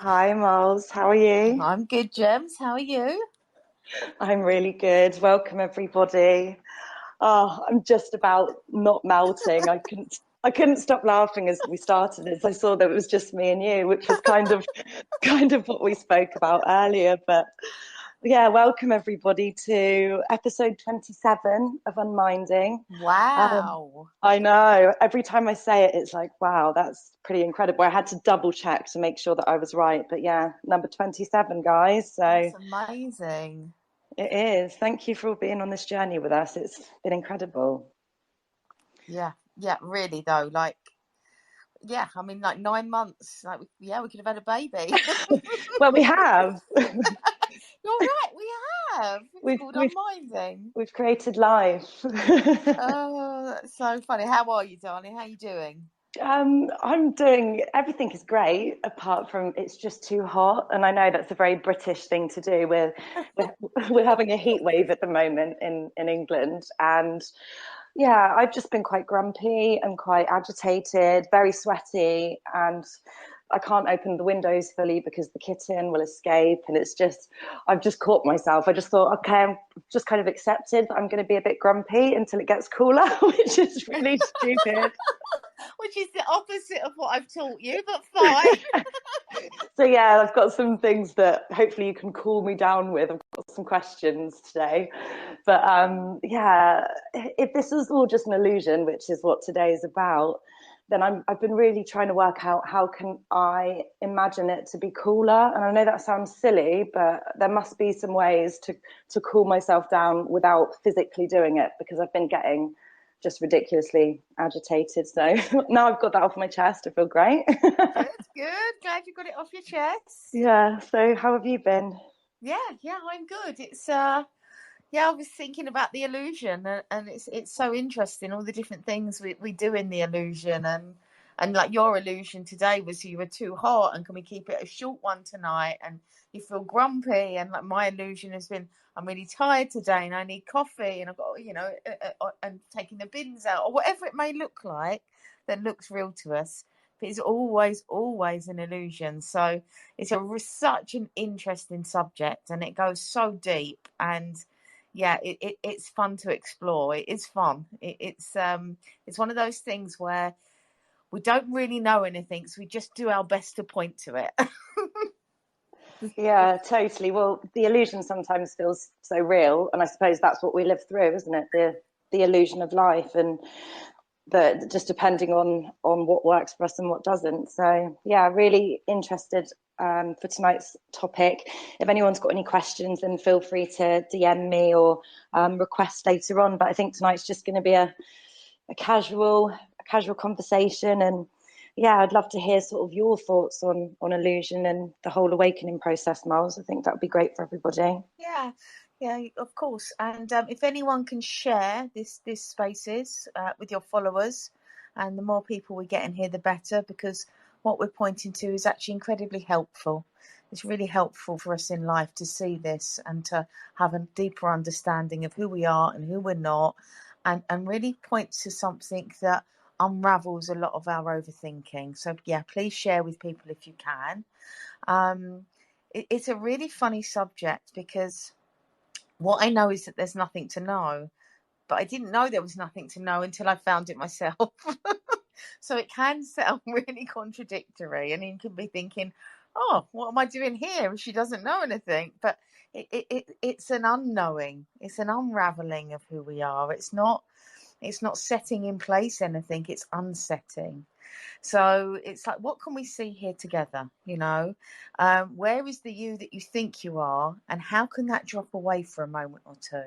Hi, Molls. How are you? I'm good, Gems. How are you? I'm really good. Welcome, everybody. Oh, I'm just about not melting. I couldn't stop laughing as we started, as I saw that it was just me and you, which was kind of what we spoke about earlier. But yeah, welcome everybody to episode 27 of Unminding. Um, Wow. I know. Every time I say it, it's like, wow, that's pretty incredible. I had to double check to make sure that I was right. But yeah, number 27, guys. So That's amazing. it is. Thank you for being on this journey with us. It's been incredible. Yeah, yeah, really though. Yeah, I mean, like 9 months. We could have had a baby. Well, we have. You're right, we have. It's We've called we've unminding. we've created life. Oh, that's so funny. How are you, darling? How are you doing? I'm doing everything is great apart from it's just too hot, and I know that's a very British thing to do. We're, we're having a heat wave at the moment in England, and yeah, I've just been quite grumpy and quite agitated, very sweaty, and I can't open the windows fully because the kitten will escape. And I've just caught myself. I just thought, okay, I'm just kind of accepted that I'm going to be a bit grumpy until it gets cooler, which is really stupid. Which is the opposite of what I've taught you, but fine. So yeah, I've got some things that hopefully you can cool me down with. I've got some questions today, but yeah, if this is all just an illusion, which is what today is about, then I've been really trying to work out how can I imagine it to be cooler. And I know that sounds silly, but there must be some ways to cool myself down without physically doing it, because I've been getting just ridiculously agitated. So now I've got that off my chest. I feel great. Good, good. Glad you got it off your chest. Yeah, so how have you been? Yeah, yeah, I'm good. Yeah, I was thinking about the illusion, and it's so interesting all the different things we do in the illusion, and like your illusion today was you were too hot, and can we keep it a short one tonight? And you feel grumpy, and like my illusion has been I'm really tired today, and I need coffee, and I've got and taking the bins out or whatever it may look like that looks real to us. But it's always an illusion. So such an interesting subject, and it goes so deep and yeah, it's fun to explore. It is fun. It's one of those things where we don't really know anything, so we just do our best to point to it. Yeah, totally. Well, the illusion sometimes feels so real, and I suppose that's what we live through, isn't it? The illusion of life, and the just depending on what works for us and what doesn't. So yeah, really interested for tonight's topic. If anyone's got any questions, then feel free to DM me or request later on. But I think tonight's just going to be a casual conversation, and yeah, I'd love to hear sort of your thoughts on illusion and the whole awakening process, Miles. I think that would be great for everybody. Yeah, yeah, of course. And if anyone can share this spaces with your followers, and the more people we get in here, the better, because what we're pointing to is actually incredibly helpful. It's really helpful for us in life to see this and to have a deeper understanding of who we are and who we're not, and really point to something that unravels a lot of our overthinking. So yeah, please share with people if you can. Um, it's a really funny subject because what I know is that there's nothing to know, but I didn't know there was nothing to know until I found it myself. So it can sound really contradictory, and you can be thinking, "Oh, what am I doing here if she doesn't know anything?" But it's an unknowing, it's an unraveling of who we are. It's not setting in place anything, it's unsetting. So it's like, what can we see here together? Where is the you that you think you are, and how can that drop away for a moment or two?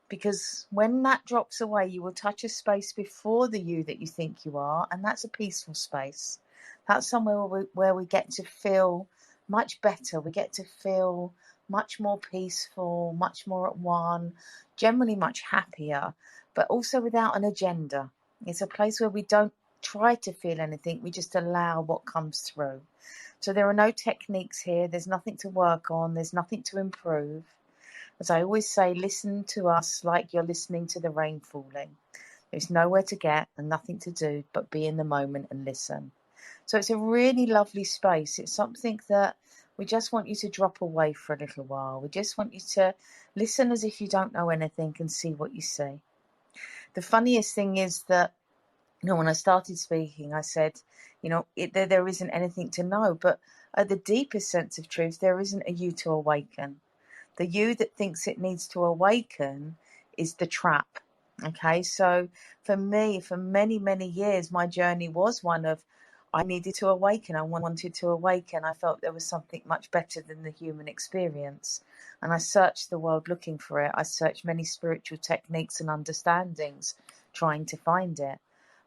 Because when that drops away, you will touch a space before the you that you think you are, and that's a peaceful space. That's somewhere where we get to feel much better. We get to feel much more peaceful, much more at one, generally much happier, but also without an agenda. It's a place where we don't try to feel anything, we just allow what comes through. So there are no techniques here, there's nothing to work on, there's nothing to improve. As I always say, listen to us like you're listening to the rain falling. There's nowhere to get and nothing to do but be in the moment and listen. So it's a really lovely space. It's something that we just want you to drop away for a little while. We just want you to listen as if you don't know anything and see what you see. The funniest thing is that, when I started speaking, I said, there isn't anything to know, but at the deepest sense of truth, there isn't a you to awaken. The you that thinks it needs to awaken is the trap. Okay, so for me, for many, many years, my journey was one of, I needed to awaken. I wanted to awaken. I felt there was something much better than the human experience. And I searched the world looking for it. I searched many spiritual techniques and understandings trying to find it.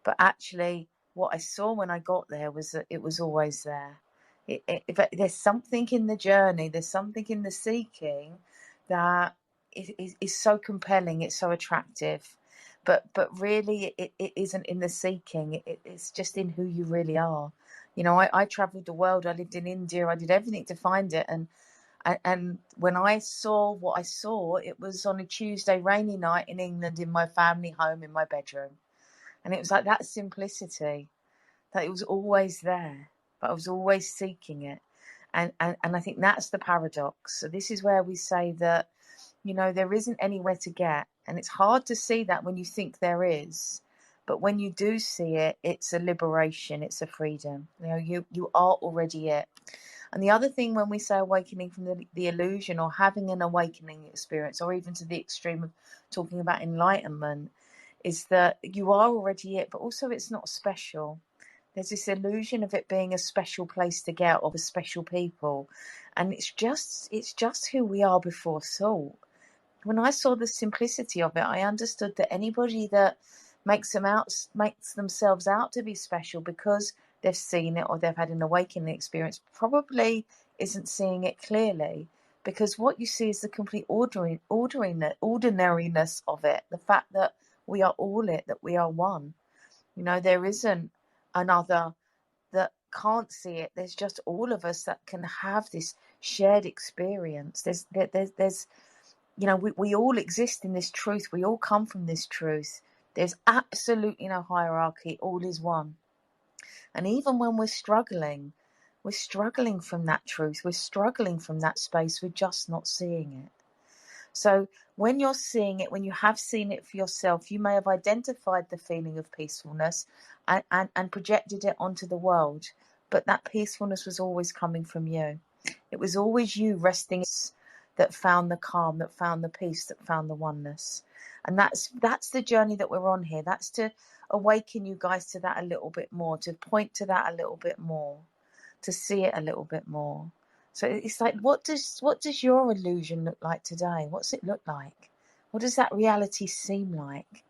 But actually, what I saw when I got there was that it was always there. There's something in the journey, there's something in the seeking that is so compelling, it's so attractive. But really, it isn't in the seeking. It's just in who you really are. I travelled the world. I lived in India. I did everything to find it. And when I saw what I saw, it was on a Tuesday rainy night in England in my family home in my bedroom. And it was like that simplicity, that it was always there, but I was always seeking it. And I think that's the paradox. So this is where we say that, there isn't anywhere to get. And it's hard to see that when you think there is. But when you do see it, it's a liberation, it's a freedom. You are already it. And the other thing, when we say awakening from the illusion, or having an awakening experience, or even to the extreme of talking about enlightenment, is that you are already it, but also it's not special. There's this illusion of it being a special place to get, or a special people. And it's just who we are before thought. When I saw the simplicity of it, I understood that anybody that makes themselves out to be special because they've seen it or they've had an awakening experience probably isn't seeing it clearly, because what you see is the complete ordinariness of it, the fact that we are all it, that we are one. There isn't another that can't see it. There's just all of us that can have this shared experience. There's we all exist in this truth. We all come from this truth. There's absolutely no hierarchy. All is one. And even when we're struggling from that truth. We're struggling from that space. We're just not seeing it. So when you're seeing it, when you have seen it for yourself, you may have identified the feeling of peacefulness and projected it onto the world. But that peacefulness was always coming from you. It was always you resting that found the calm, that found the peace, that found the oneness. And that's the journey that we're on here. That's to awaken you guys to that a little bit more, to point to that a little bit more, to see it a little bit more. So it's like, what does your illusion look like today? What's it look like? What does that reality seem like?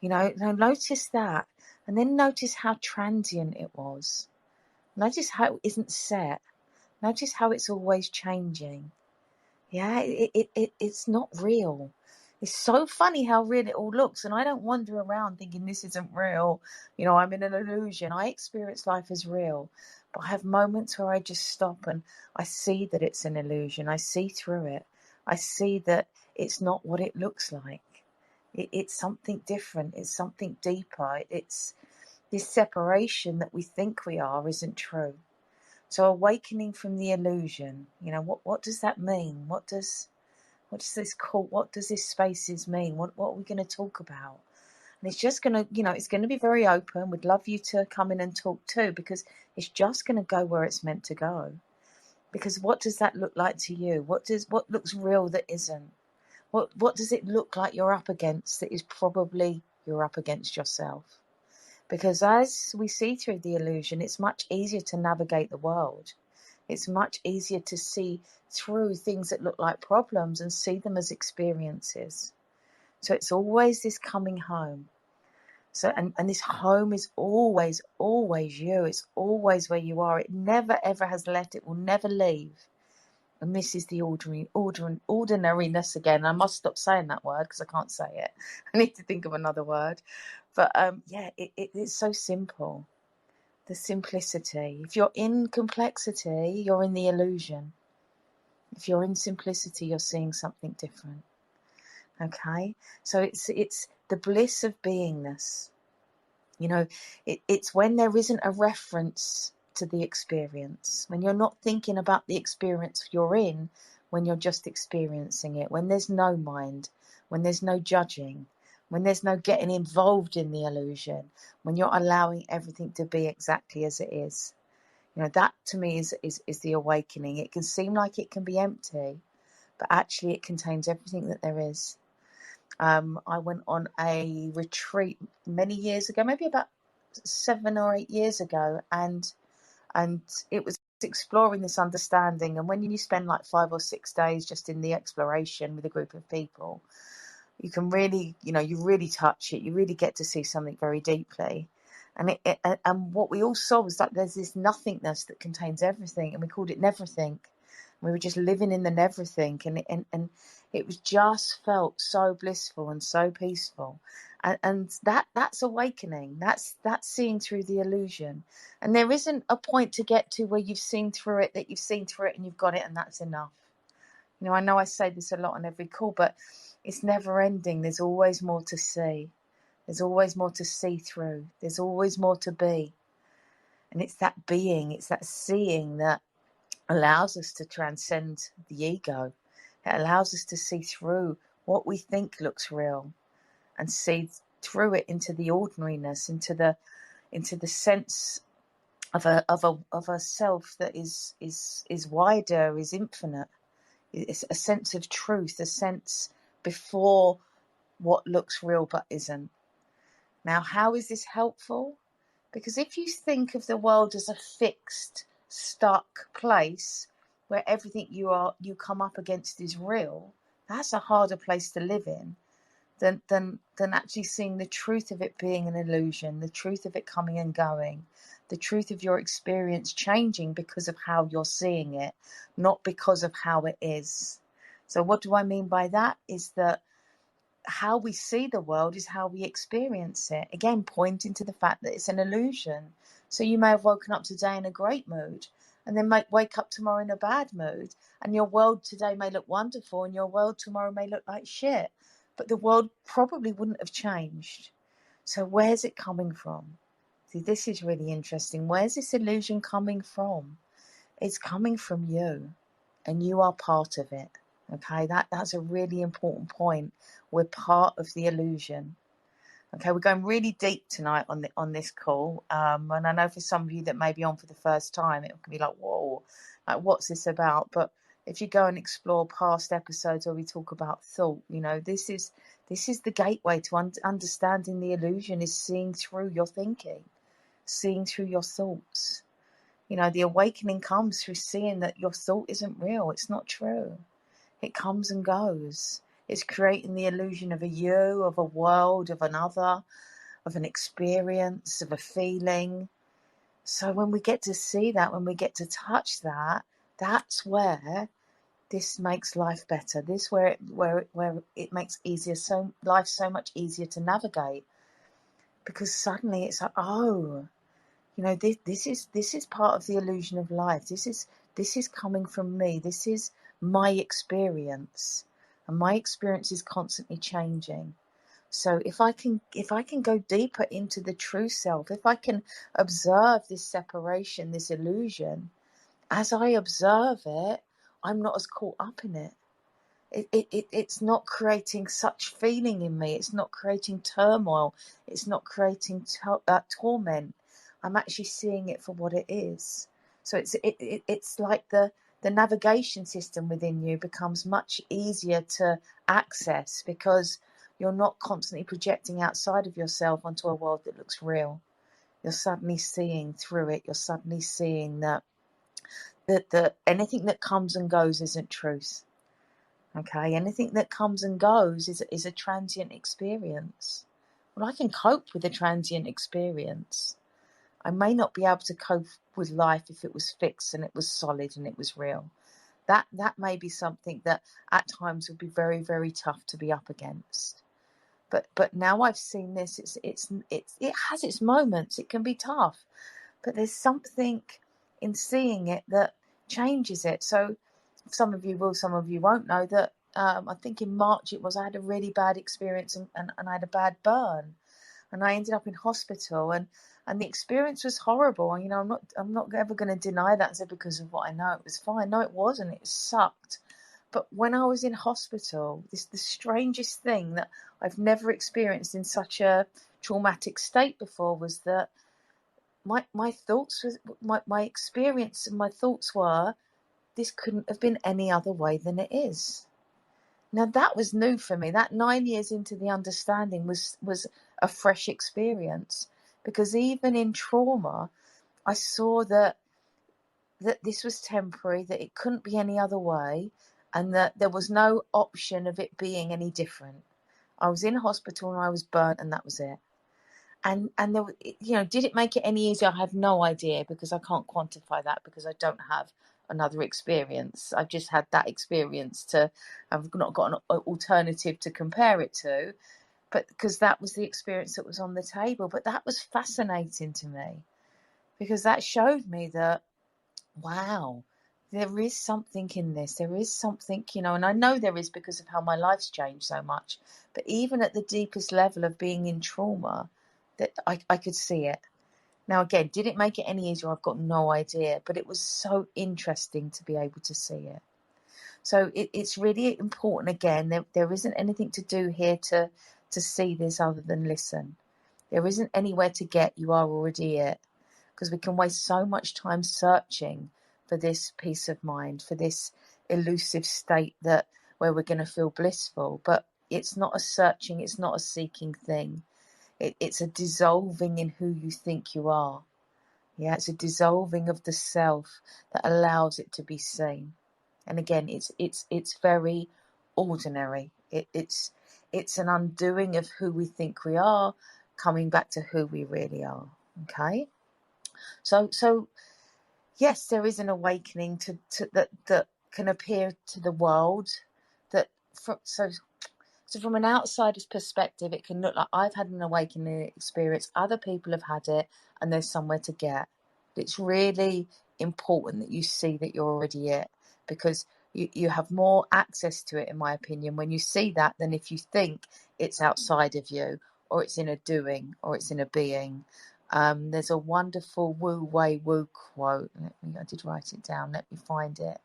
Now notice that, and then notice how transient it was. Notice how it isn't set. Notice how it's always changing. Yeah, it's not real. It's so funny how real it all looks, and I don't wander around thinking this isn't real. I'm in an illusion. I experience life as real, but I have moments where I just stop and I see that it's an illusion. I see through it. I see that it's not what it looks like. It's something different. It's something deeper. It's this separation that we think we are isn't true. So awakening from the illusion, what does that mean? What does this call? What does this spaces mean? What are we going to talk about? And it's just going to, it's going to be very open. We'd love you to come in and talk too, because it's just going to go where it's meant to go. Because what does that look like to you? What looks real that isn't? What does it look like you're up against that is probably you're up against yourself? Because as we see through the illusion, it's much easier to navigate the world. It's much easier to see through things that look like problems and see them as experiences. So it's always this coming home. So and this home is always, always you. It's always where you are. It never, ever has left. It will never leave. And this is the ordinariness again. I must stop saying that word because I can't say it. I need to think of another word. But it's so simple. The simplicity. If you're in complexity, you're in the illusion. If you're in simplicity, you're seeing something different. Okay? So it's the bliss of beingness. You know, it's when there isn't a reference to the experience, when you're not thinking about the experience you're in, when you're just experiencing it, when there's no mind, when there's no judging, when there's no getting involved in the illusion, when you're allowing everything to be exactly as it is. You know, that to me is the awakening. It can seem like it can be empty, but actually it contains everything that there is. I went on a retreat many years ago, maybe about 7 or 8 years ago, and it was exploring this understanding. And when you spend like 5 or 6 days just in the exploration with a group of people, you can really, you really touch it. You really get to see something very deeply. And what we all saw was that there's this nothingness that contains everything, and we called it neverthink. We were just living in the neverthink, and it was just felt so blissful and so peaceful. And that's awakening. That's seeing through the illusion. And there isn't a point to get to where you've seen through it, and you've got it, and that's enough. I know I say this a lot on every call, but it's never ending. There's always more to see. There's always more to see through. There's always more to be. And it's that being, it's that seeing that allows us to transcend the ego. It allows us to see through what we think looks real and see through it into the ordinariness, into the sense of a self that is wider, is infinite. It's a sense of truth, a sense before what looks real but isn't. Now, how is this helpful? Because if you think of the world as a fixed, stuck place where everything you come up against is real, that's a harder place to live in than actually seeing the truth of it being an illusion, the truth of it coming and going, the truth of your experience changing because of how you're seeing it, not because of how it is. So what do I mean by that? Is that how we see the world is how we experience it. Again, pointing to the fact that it's an illusion. So you may have woken up today in a great mood and then might wake up tomorrow in a bad mood. And your world today may look wonderful and your world tomorrow may look like shit. But the world probably wouldn't have changed. So where's it coming from? See, this is really interesting. Where's this illusion coming from? It's coming from you, and you are part of it. Okay, that's a really important point. We're part of the illusion. Okay, we're going really deep tonight on this call, and I know for some of you that may be on for the first time, it can be like, whoa, like what's this about? But if you go and explore past episodes where we talk about thought, this is the gateway to understanding the illusion, is seeing through your thinking, seeing through your thoughts. The awakening comes through seeing that your thought isn't real. It's not true. It comes and goes. It's creating the illusion of a you, of a world, of another, of an experience, of a feeling. So when we get to see that, when we get to touch that, that's where this makes life better. This where it makes life so much easier to navigate, because suddenly it's like, oh, this is part of the illusion of life. This is coming from me. This is my experience, and my experience is constantly changing. So if I can go deeper into the true self, if I can observe this separation, this illusion, as I observe it, I'm not as caught up in it. It's not creating such feeling in me. It's not creating turmoil. It's not creating torment. I'm actually seeing it for what it is. So it's like the navigation system within you becomes much easier to access, because you're not constantly projecting outside of yourself onto a world that looks real. You're suddenly seeing through it. You're suddenly seeing that anything that comes and goes isn't truth. Okay, anything that comes and goes is a transient experience. Well, I can cope with a transient experience. I may not be able to cope with life if it was fixed and it was solid and it was real. That may be something that at times would be very, very tough to be up against. But now I've seen this, it has its moments. It can be tough, but there's something in seeing it that changes it. So some of you will, some of you won't know that I think in March I had a really bad experience and I had a bad burn. and I ended up in hospital, and the experience was horrible. You know, I'm not ever going to deny that because of what I know. It was fine. No, it wasn't. It sucked. But when I was in hospital, the strangest thing that I've never experienced in such a traumatic state before was that my thoughts was my experience and my thoughts were, this couldn't have been any other way than it is. Now that was new for me. That 9 years into the understanding was a fresh experience, because even in trauma, I saw that this was temporary, that it couldn't be any other way, and that there was no option of it being any different. I was in hospital and I was burnt, and that was it. And there, you know, did it make it any easier? I have no idea, because I can't quantify that, because I don't have another experience. I've just had that experience I've not got an alternative to compare it to, but because that was the experience that was on the table. But that was fascinating to me, because that showed me that, wow, there is something in this. There is something, you know, and I know there is, because of how my life's changed so much. But even at the deepest level of being in trauma, that I could see it. Now, again, did it make it any easier? I've got no idea, but it was so interesting to be able to see it. So it's really important. Again, there isn't anything to do here to see this other than listen. There isn't anywhere to get. You are already it, because we can waste so much time searching for this peace of mind, for this elusive state that where we're going to feel blissful. But it's not a searching, it's not a seeking thing. It's a dissolving in who you think you are. Yeah, it's a dissolving of the self that allows it to be seen. And again, it's very ordinary. It's an undoing of who we think we are, coming back to who we really are. Okay, so yes, there is an awakening to that can appear to the world. So from an outsider's perspective, it can look like I've had an awakening experience, other people have had it, and there's somewhere to get. It's really important that you see that you're already it, because you have more access to it, in my opinion, when you see that, than if you think it's outside of you, or it's in a doing, or it's in a being. There's a wonderful Wu Wei Wu quote. I did write it down. Let me find it.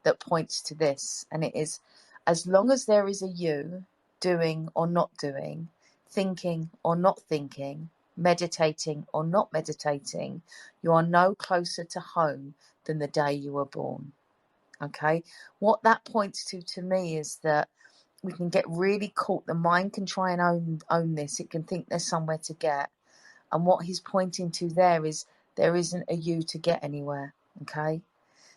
That points to this, and it is, as long as there is a you, doing or not doing, thinking or not thinking, meditating or not meditating, you are no closer to home than the day you were born. Okay, what that points to me is that we can get really caught. The mind can try and own this. It can think there's somewhere to get, and what he's pointing to there is there isn't a you to get anywhere. Okay,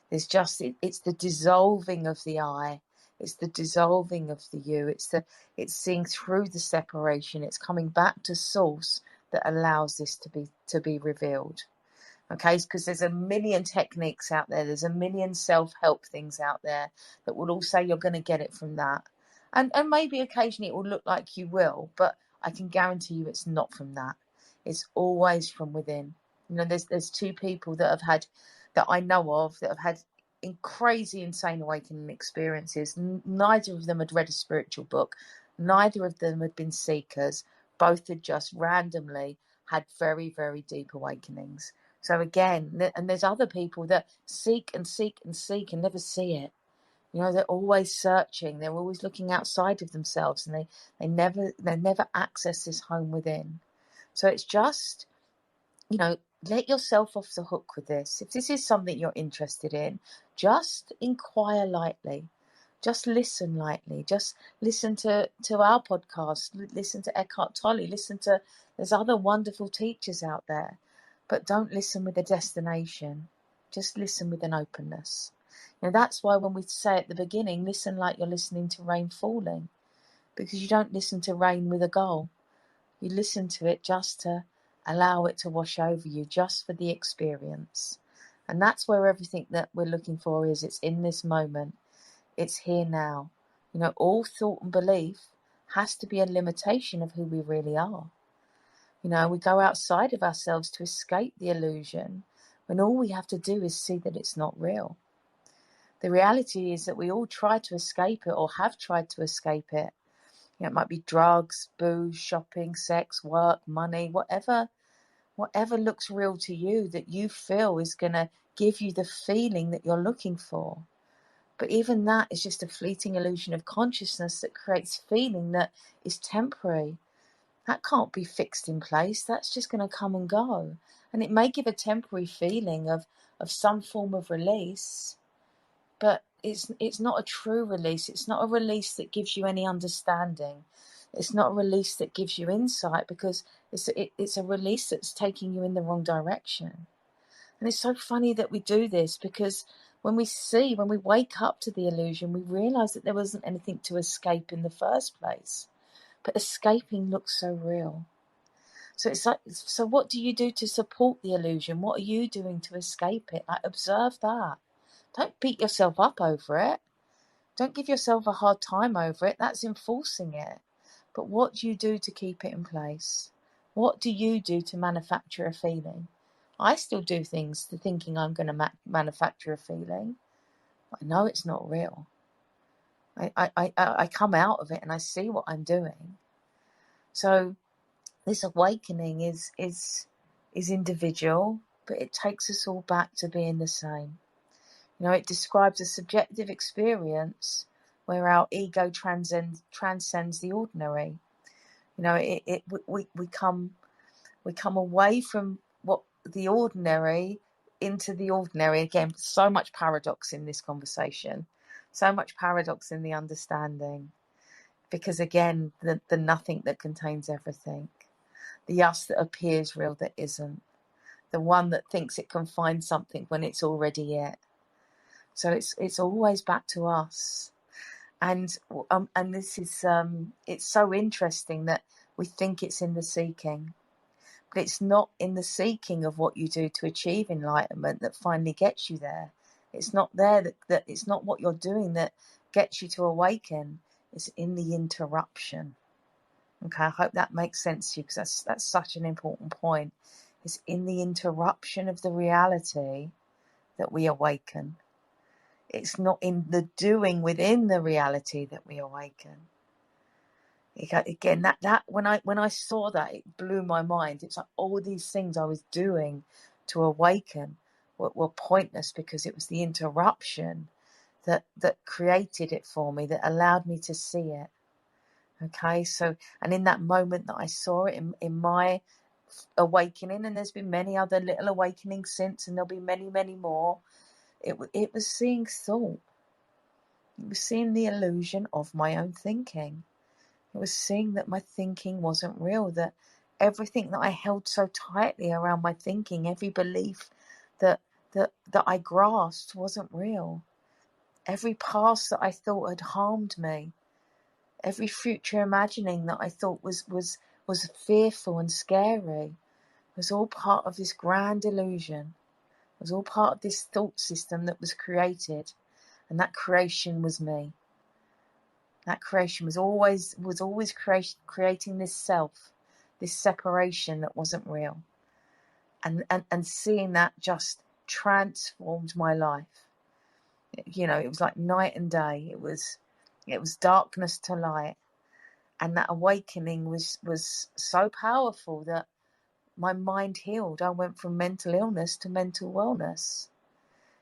there's just it's the dissolving of the I. It's the dissolving of the you. It's seeing through the separation. It's coming back to source that allows this to be revealed. Okay, because there's a million techniques out there. There's a million self-help things out there that will all say you're going to get it from that. And maybe occasionally it will look like you will, but I can guarantee you it's not from that. It's always from within. You know, there's two people that I know of that have had crazy, insane awakening experiences. Neither of them had read a spiritual book. Neither of them had been seekers. Both had just randomly had very, very deep awakenings. So again, and there's other people that seek and seek and seek and never see it. You know, they're always searching. They're always looking outside of themselves, and they never access this home within. So it's just, you know, let yourself off the hook with this. If this is something you're interested in, just inquire lightly. Just listen lightly. Just listen to our podcast. Listen to Eckhart Tolle. There's other wonderful teachers out there. But don't listen with a destination. Just listen with an openness. Now, that's why when we say at the beginning, listen like you're listening to rain falling. Because you don't listen to rain with a goal. You listen to it just to allow it to wash over you, just for the experience. And that's where everything that we're looking for is. It's in this moment. It's here now. You know, all thought and belief has to be a limitation of who we really are. You know, we go outside of ourselves to escape the illusion, when all we have to do is see that it's not real. The reality is that we all try to escape it, or have tried to escape it. It might be drugs, booze, shopping, sex, work, money, whatever looks real to you that you feel is going to give you the feeling that you're looking for. But even that is just a fleeting illusion of consciousness that creates feeling that is temporary. That can't be fixed in place. That's just going to come and go. And it may give a temporary feeling of some form of release, but it's not a true release. It's not a release that gives you any understanding. It's not a release that gives you insight, because it's a release that's taking you in the wrong direction. And it's so funny that we do this, because when we wake up to the illusion, we realize that there wasn't anything to escape in the first place. But escaping looks so real. So it's like, so what do you do to support the illusion? What are you doing to escape it? Like, observe that. Don't beat yourself up over it. Don't give yourself a hard time over it. That's enforcing it. But what do you do to keep it in place? What do you do to manufacture a feeling? I still do things to thinking I'm going to manufacture a feeling. I know it's not real. I come out of it and I see what I'm doing. So this awakening is individual, but it takes us all back to being the same. It describes a subjective experience where our ego transcends the ordinary. We come away from what the ordinary into the ordinary. Again, so much paradox in this conversation, so much paradox in the understanding, because again, the nothing that contains everything, the us that appears real that isn't, the one that thinks it can find something when it's already it. So it's always back to us. And this is it's so interesting that we think it's in the seeking, but it's not in the seeking of what you do to achieve enlightenment that finally gets you there. It's not there that it's not what you're doing that gets you to awaken. It's in the interruption. Okay, I hope that makes sense to you, because that's such an important point. It's in the interruption of the reality that we awaken. It's not in the doing within the reality that we awaken. Again, that when I saw that, it blew my mind. It's like all these things I was doing to awaken were pointless, because it was the interruption that created it for me, that allowed me to see it. Okay, so, and in that moment that I saw it in my awakening, and there's been many other little awakenings since, and there'll be many, many more. It was seeing thought. It was seeing the illusion of my own thinking. It was seeing that my thinking wasn't real, that everything that I held so tightly around my thinking, every belief that I grasped, wasn't real. Every past that I thought had harmed me, every future imagining that I thought was fearful and scary, was all part of this grand illusion. It was all part of this thought system that was created, and that creation was me. That creation was always creating this self, this separation that wasn't real, and seeing that just transformed my life. It was like night and day. It was darkness to light, and that awakening was so powerful that my mind healed. I went from mental illness to mental wellness.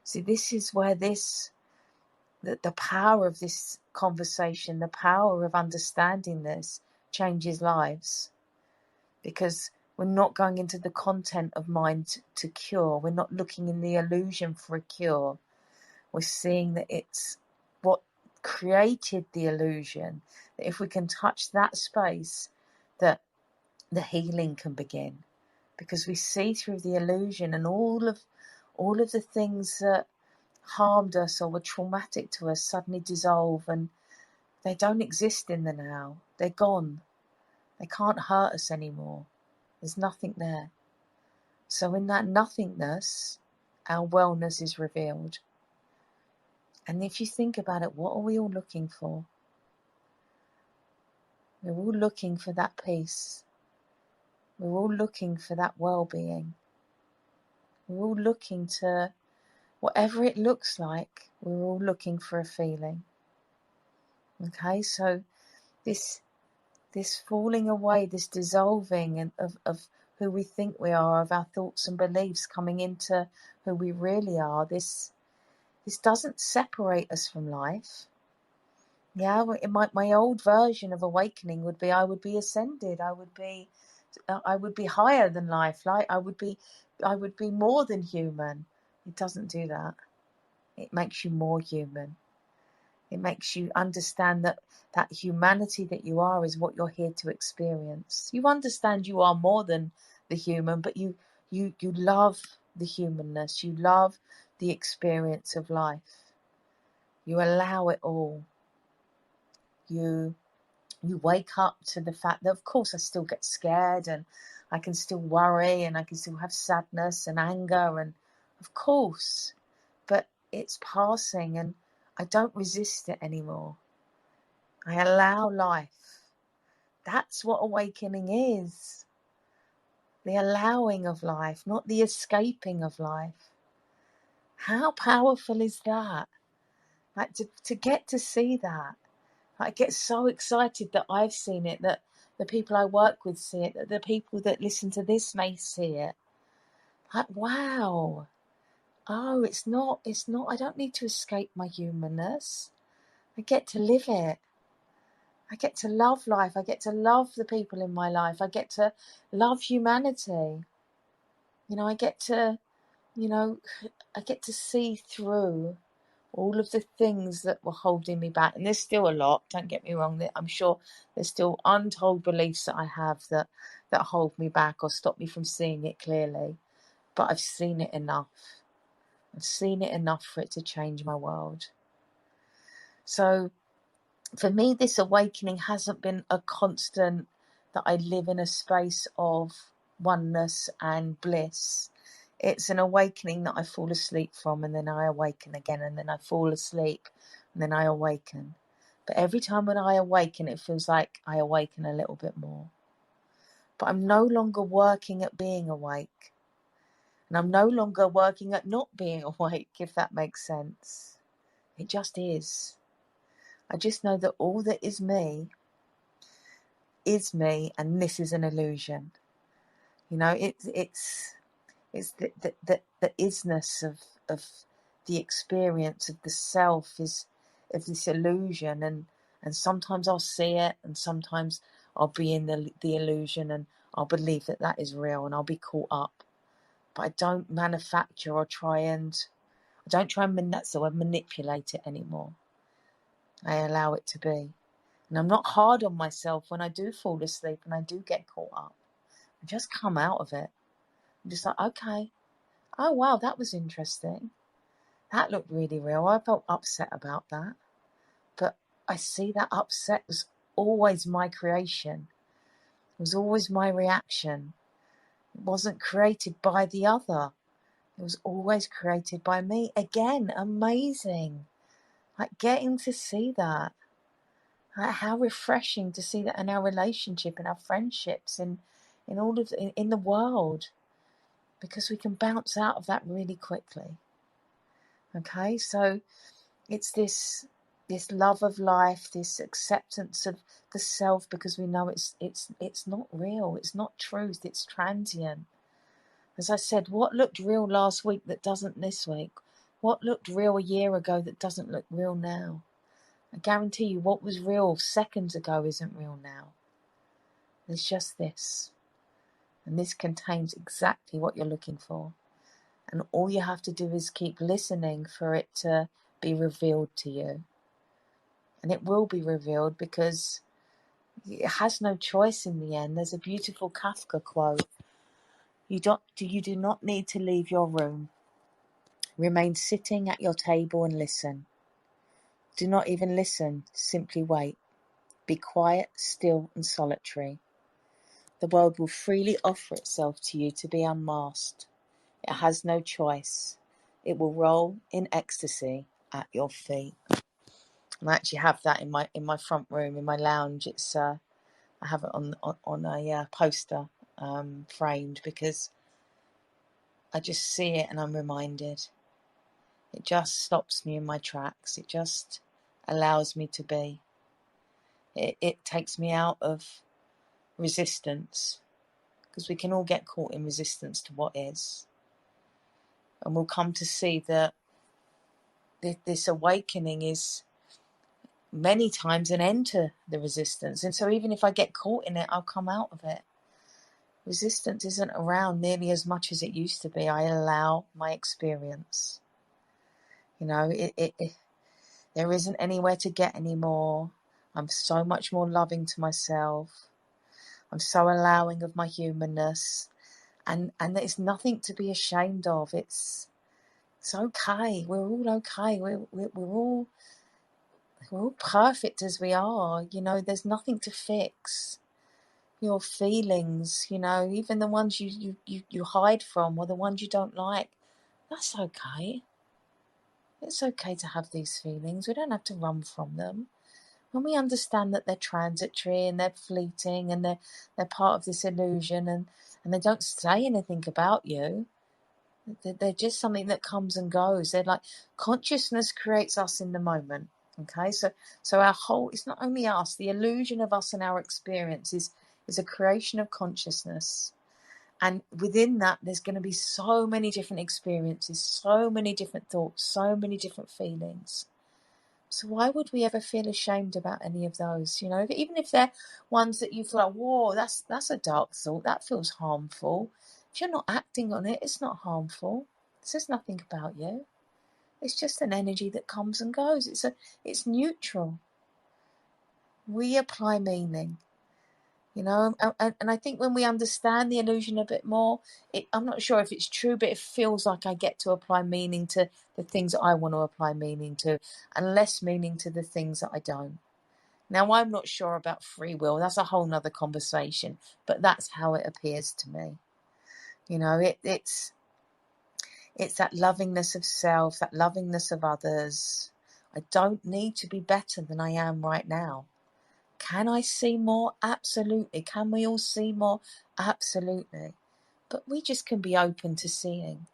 See, this is where the power of this conversation, the power of understanding this, changes lives. Because we're not going into the content of mind to cure. We're not looking in the illusion for a cure. We're seeing that it's what created the illusion. That if we can touch that space, that the healing can begin. Because we see through the illusion, and all of the things that harmed us or were traumatic to us suddenly dissolve, and they don't exist in the now. They're gone. They can't hurt us anymore. There's nothing there. So in that nothingness, our wellness is revealed. And if you think about it, what are we all looking for? We're all looking for that peace. We're all looking for that well-being. We're all looking to, whatever it looks like, we're all looking for a feeling. Okay, so this this falling away, this dissolving of who we think we are, of our thoughts and beliefs coming into who we really are. This doesn't separate us from life. Yeah, my old version of awakening would be I would be ascended. I would be higher than life. Like I would be more than human. It doesn't do that. It makes you more human. It makes you understand that humanity that you are is what you're here to experience. You understand you are more than the human, but you love the humanness. You love the experience of life. You allow it all. You wake up to the fact that, of course, I still get scared and I can still worry and I can still have sadness and anger, and of course, but it's passing and I don't resist it anymore. I allow life. That's what awakening is. The allowing of life, not the escaping of life. How powerful is that? Like to get to see that. I get so excited that I've seen it, that the people I work with see it, that the people that listen to this may see it. Like, wow. Oh, it's not, I don't need to escape my humanness. I get to live it. I get to love life. I get to love the people in my life. I get to love humanity. I get to, I get to see through all of the things that were holding me back. And there's still a lot, don't get me wrong. I'm sure there's still untold beliefs that I have that hold me back or stop me from seeing it clearly. But I've seen it enough. I've seen it enough for it to change my world. So for me, this awakening hasn't been a constant that I live in a space of oneness and bliss. It's an awakening that I fall asleep from, and then I awaken again, and then I fall asleep, and then I awaken. But every time when I awaken, it feels like I awaken a little bit more. But I'm no longer working at being awake. And I'm no longer working at not being awake, if that makes sense. It just is. I just know that all that is me, and this is an illusion. It's the isness of the experience of the self is of this illusion, and sometimes I'll see it, and sometimes I'll be in the illusion, and I'll believe that is real, and I'll be caught up. But I don't manufacture or I don't try and manipulate it anymore. I allow it to be. And I'm not hard on myself when I do fall asleep and I do get caught up. I just come out of it. I'm just like, okay. Oh, wow, that was interesting. That looked really real. I felt upset about that. But I see that upset was always my creation. It was always my reaction. It wasn't created by the other. It was always created by me. Again, amazing. Like getting to see that. Like how refreshing to see that in our relationship, in our friendships, in all of in the world. Because we can bounce out of that really quickly. Okay, so it's this love of life, this acceptance of the self, because we know it's not real, it's not truth, it's transient. As I said, what looked real last week that doesn't this week? What looked real a year ago that doesn't look real now? I guarantee you what was real seconds ago isn't real now. There's just this. And this contains exactly what you're looking for. And all you have to do is keep listening for it to be revealed to you. And it will be revealed because it has no choice in the end. There's a beautiful Kafka quote. You do not need to leave your room. Remain sitting at your table and listen. Do not even listen, simply wait. Be quiet, still and solitary. The world will freely offer itself to you to be unmasked. It has no choice. It will roll in ecstasy at your feet. And I actually have that in my front room, in my lounge. It's I have it on a poster framed, because I just see it and I'm reminded. It just stops me in my tracks. It just allows me to be. It takes me out of resistance, because we can all get caught in resistance to what is. And we'll come to see that this awakening is many times an end to the resistance. And so even if I get caught in it, I'll come out of it. Resistance isn't around nearly as much as it used to be. I allow my experience. You know, there isn't anywhere to get anymore. I'm so much more loving to myself. I'm so allowing of my humanness. And there's nothing to be ashamed of. It's okay. We're all okay. We're all perfect as we are. You know, there's nothing to fix. Your feelings, you know, even the ones you hide from, or the ones you don't like, that's okay. It's okay to have these feelings. We don't have to run from them. When we understand that they're transitory and they're fleeting and they're part of this illusion, and they don't say anything about you, they're just something that comes and goes. They're like, consciousness creates us in the moment. Okay, so our whole, it's not only us, the illusion of us and our experience is a creation of consciousness. And within that, there's going to be so many different experiences, so many different thoughts, so many different feelings. So why would we ever feel ashamed about any of those? You know, even if they're ones that you feel like, whoa, that's a dark thought, that feels harmful. If you're not acting on it, it's not harmful. It says nothing about you. It's just an energy that comes and goes. It's neutral. We apply meaning. You know, and I think when we understand the illusion a bit more, I'm not sure if it's true, but it feels like I get to apply meaning to the things that I want to apply meaning to, and less meaning to the things that I don't. Now, I'm not sure about free will. That's a whole nother conversation, but that's how it appears to me. You know, it's that lovingness of self, that lovingness of others. I don't need to be better than I am right now. Can I see more? Absolutely. Can we all see more? Absolutely. But we just can be open to seeing.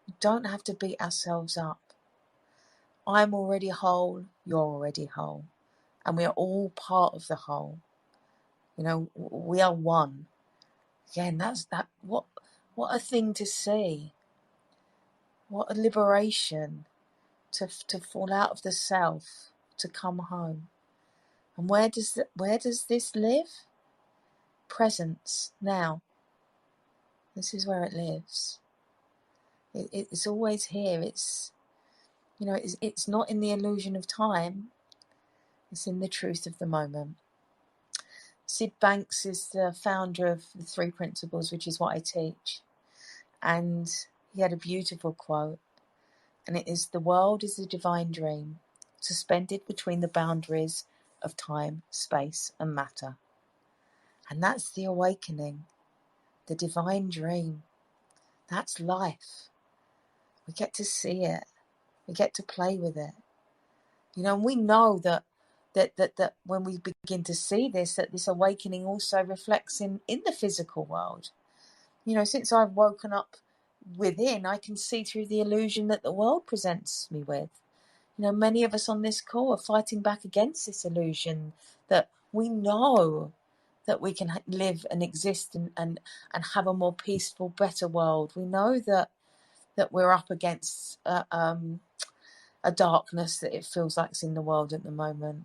We don't have to beat ourselves up. I'm already whole. You're already whole. And we are all part of the whole. You know, we are one. Again, what a thing to see. What a liberation to fall out of the self, to come home. And where does this live? Presence, now. This is where it lives. It's always here. It's, you know, it's not in the illusion of time. It's in the truth of the moment. Sid Banks is the founder of the Three Principles, which is what I teach. And he had a beautiful quote. And it is, the world is a divine dream, suspended between the boundaries of time, space, and matter. And that's the awakening, the divine dream. That's life. We get to see it. We get to play with it. You know, and we know that when we begin to see this, that this awakening also reflects in the physical world. You know, since I've woken up within, I can see through the illusion that the world presents me with. You know, many of us on this call are fighting back against this illusion that we know that we can live and exist and have a more peaceful, better world. We know that we're up against a darkness that it feels like is in the world at the moment.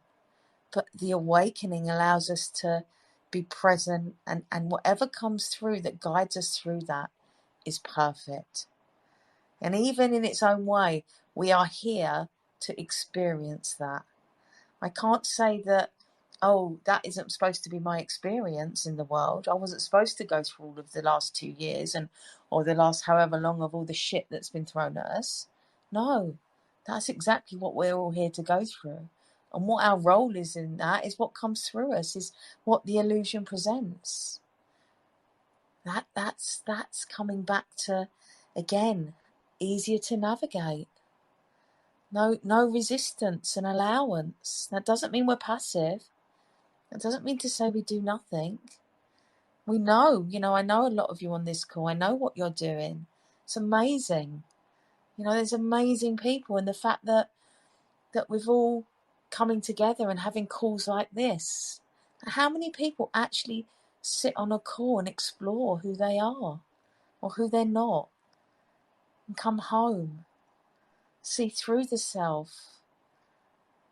But the awakening allows us to be present, and whatever comes through that guides us through that is perfect. And even in its own way, we are here to experience that. I can't say that, oh, that isn't supposed to be my experience in the world. I wasn't supposed to go through all of the last 2 years or the last however long of all the shit that's been thrown at us. No, that's exactly what we're all here to go through. And what our role is in that is what comes through us, is what the illusion presents. That's coming back to, again, easier to navigate. No resistance and allowance. That doesn't mean we're passive. It doesn't mean to say we do nothing. We know, you know, I know a lot of you on this call. I know what you're doing. It's amazing. You know, there's amazing people, and the fact that we've all coming together and having calls like this. How many people actually sit on a call and explore who they are or who they're not, and come home, see through the self?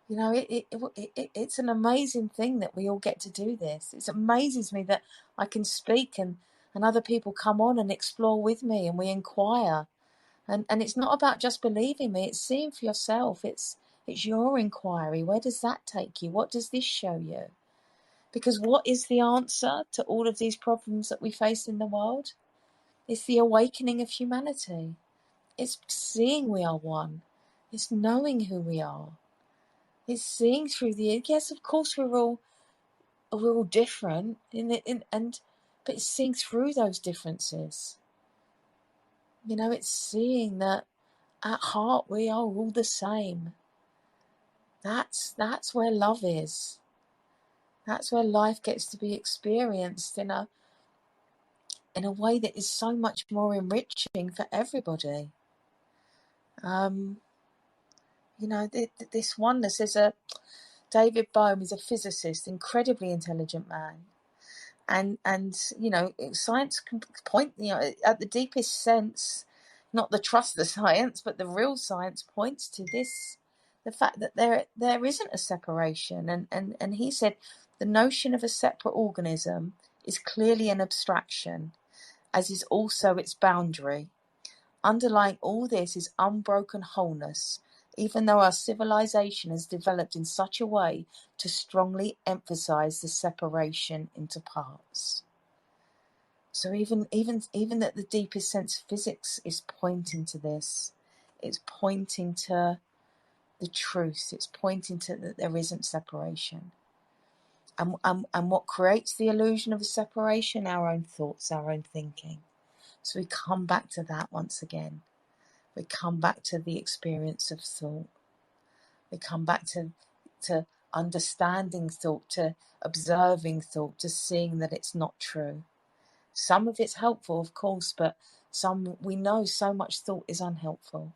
You know, it's an amazing thing that we all get to do this. It amazes me that I can speak and other people come on and explore with me, and we inquire. And it's not about just believing me, it's seeing for yourself. It's your inquiry. Where does that take you? What does this show you? Because what is the answer to all of these problems that we face in the world? It's the awakening of humanity. It's seeing we are one. It's knowing who we are. It's seeing through yes, of course we're all different but it's seeing through those differences. You know, it's seeing that at heart we are all the same. That's where love is. That's where life gets to be experienced in a way that is so much more enriching for everybody. You know, this oneness is David Bohm is a physicist, incredibly intelligent man. And you know, science can point, you know, at the deepest sense, not the trust the science, but the real science points to this, the fact that there isn't a separation. And he said the notion of a separate organism is clearly an abstraction, as is also its boundary. Underlying all this is unbroken wholeness, even though our civilization has developed in such a way to strongly emphasize the separation into parts. So even at the deepest sense, physics is pointing to this. It's pointing to the truth. It's pointing to that there isn't separation. And what creates the illusion of a separation? Our own thoughts, our own thinking. So we come back to that once again. We come back to the experience of thought. We come back to understanding thought, to observing thought, to seeing that it's not true. Some of it's helpful, of course, but some, we know so much thought is unhelpful.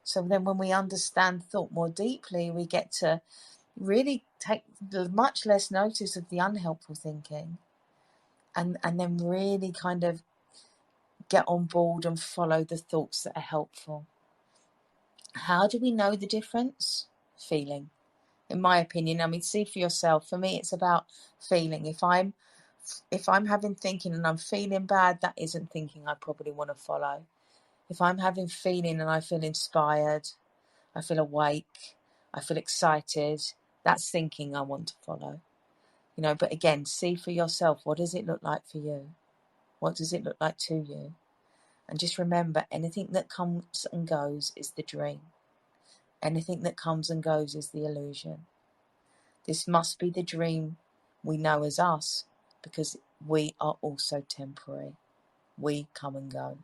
So then when we understand thought more deeply, we get to really take much less notice of the unhelpful thinking, and then really kind of get on board and follow the thoughts that are helpful. How do we know the difference? Feeling. In my opinion, I mean, see for yourself. For me, it's about feeling. If I'm having thinking and I'm feeling bad, that isn't thinking I probably want to follow. If I'm having feeling and I feel inspired, I feel awake, I feel excited, that's thinking I want to follow. You know, but again, see for yourself. What does it look like for you? What does it look like to you? And just remember, anything that comes and goes is the dream. Anything that comes and goes is the illusion. This must be the dream we know as us, because we are also temporary. We come and go.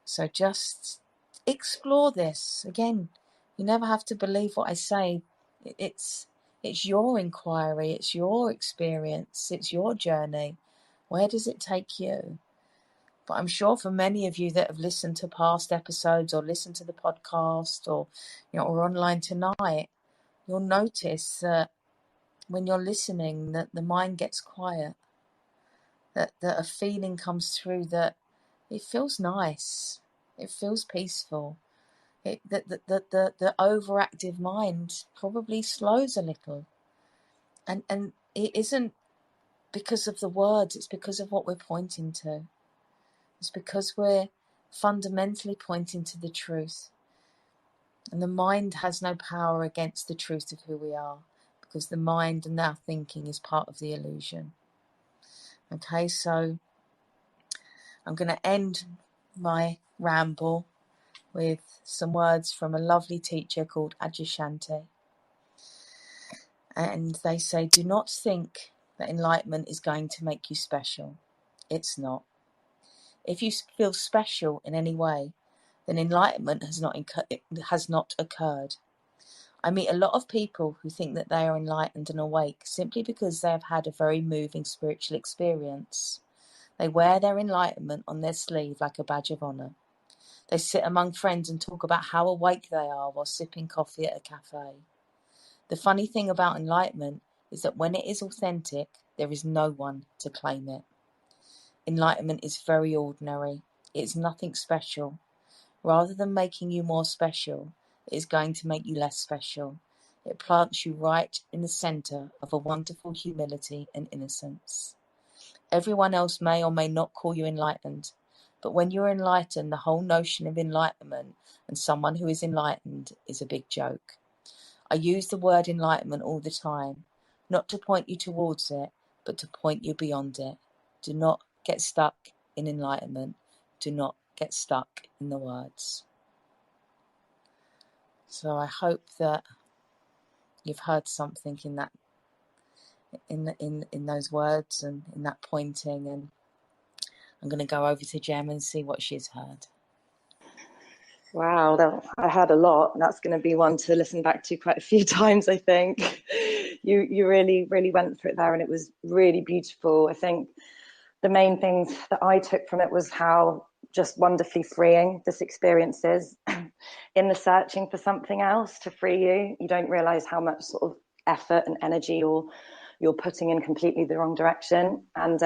So just explore this. Again, you never have to believe what I say. It's your inquiry, it's your experience, it's your journey. Where does it take you? But I'm sure for many of you that have listened to past episodes or listened to the podcast or, you know, or online tonight, you'll notice that when you're listening, that the mind gets quiet, that a feeling comes through that it feels nice, it feels peaceful. That the overactive mind probably slows a little, and it isn't because of the words, it's because of what we're pointing to. It's because we're fundamentally pointing to the truth. And the mind has no power against the truth of who we are, because the mind and our thinking is part of the illusion. Okay, so I'm going to end my ramble with some words from a lovely teacher called Adyashanti. And they say, do not think that enlightenment is going to make you special. It's not. If you feel special in any way, then enlightenment has not occurred. I meet a lot of people who think that they are enlightened and awake simply because they have had a very moving spiritual experience. They wear their enlightenment on their sleeve like a badge of honour. They sit among friends and talk about how awake they are while sipping coffee at a cafe. The funny thing about enlightenment is that when it is authentic, there is no one to claim it. Enlightenment is very ordinary. It's nothing special. Rather than making you more special, it is going to make you less special. It plants you right in the centre of a wonderful humility and innocence. Everyone else may or may not call you enlightened, but when you're enlightened, the whole notion of enlightenment and someone who is enlightened is a big joke. I use the word enlightenment all the time, not to point you towards it, but to point you beyond it. Do not get stuck in enlightenment. Do not get stuck in the words. So I hope that you've heard something in that, in those words and in that pointing, and I'm going to go over to Gem and see what she's heard. Wow, I heard a lot. That's going to be one to listen back to quite a few times, I think. You really, really went through it there, and it was really beautiful. I think the main things that I took from it was how just wonderfully freeing this experience is. In the searching for something else to free you, you don't realize how much sort of effort and energy you're putting in completely the wrong direction. And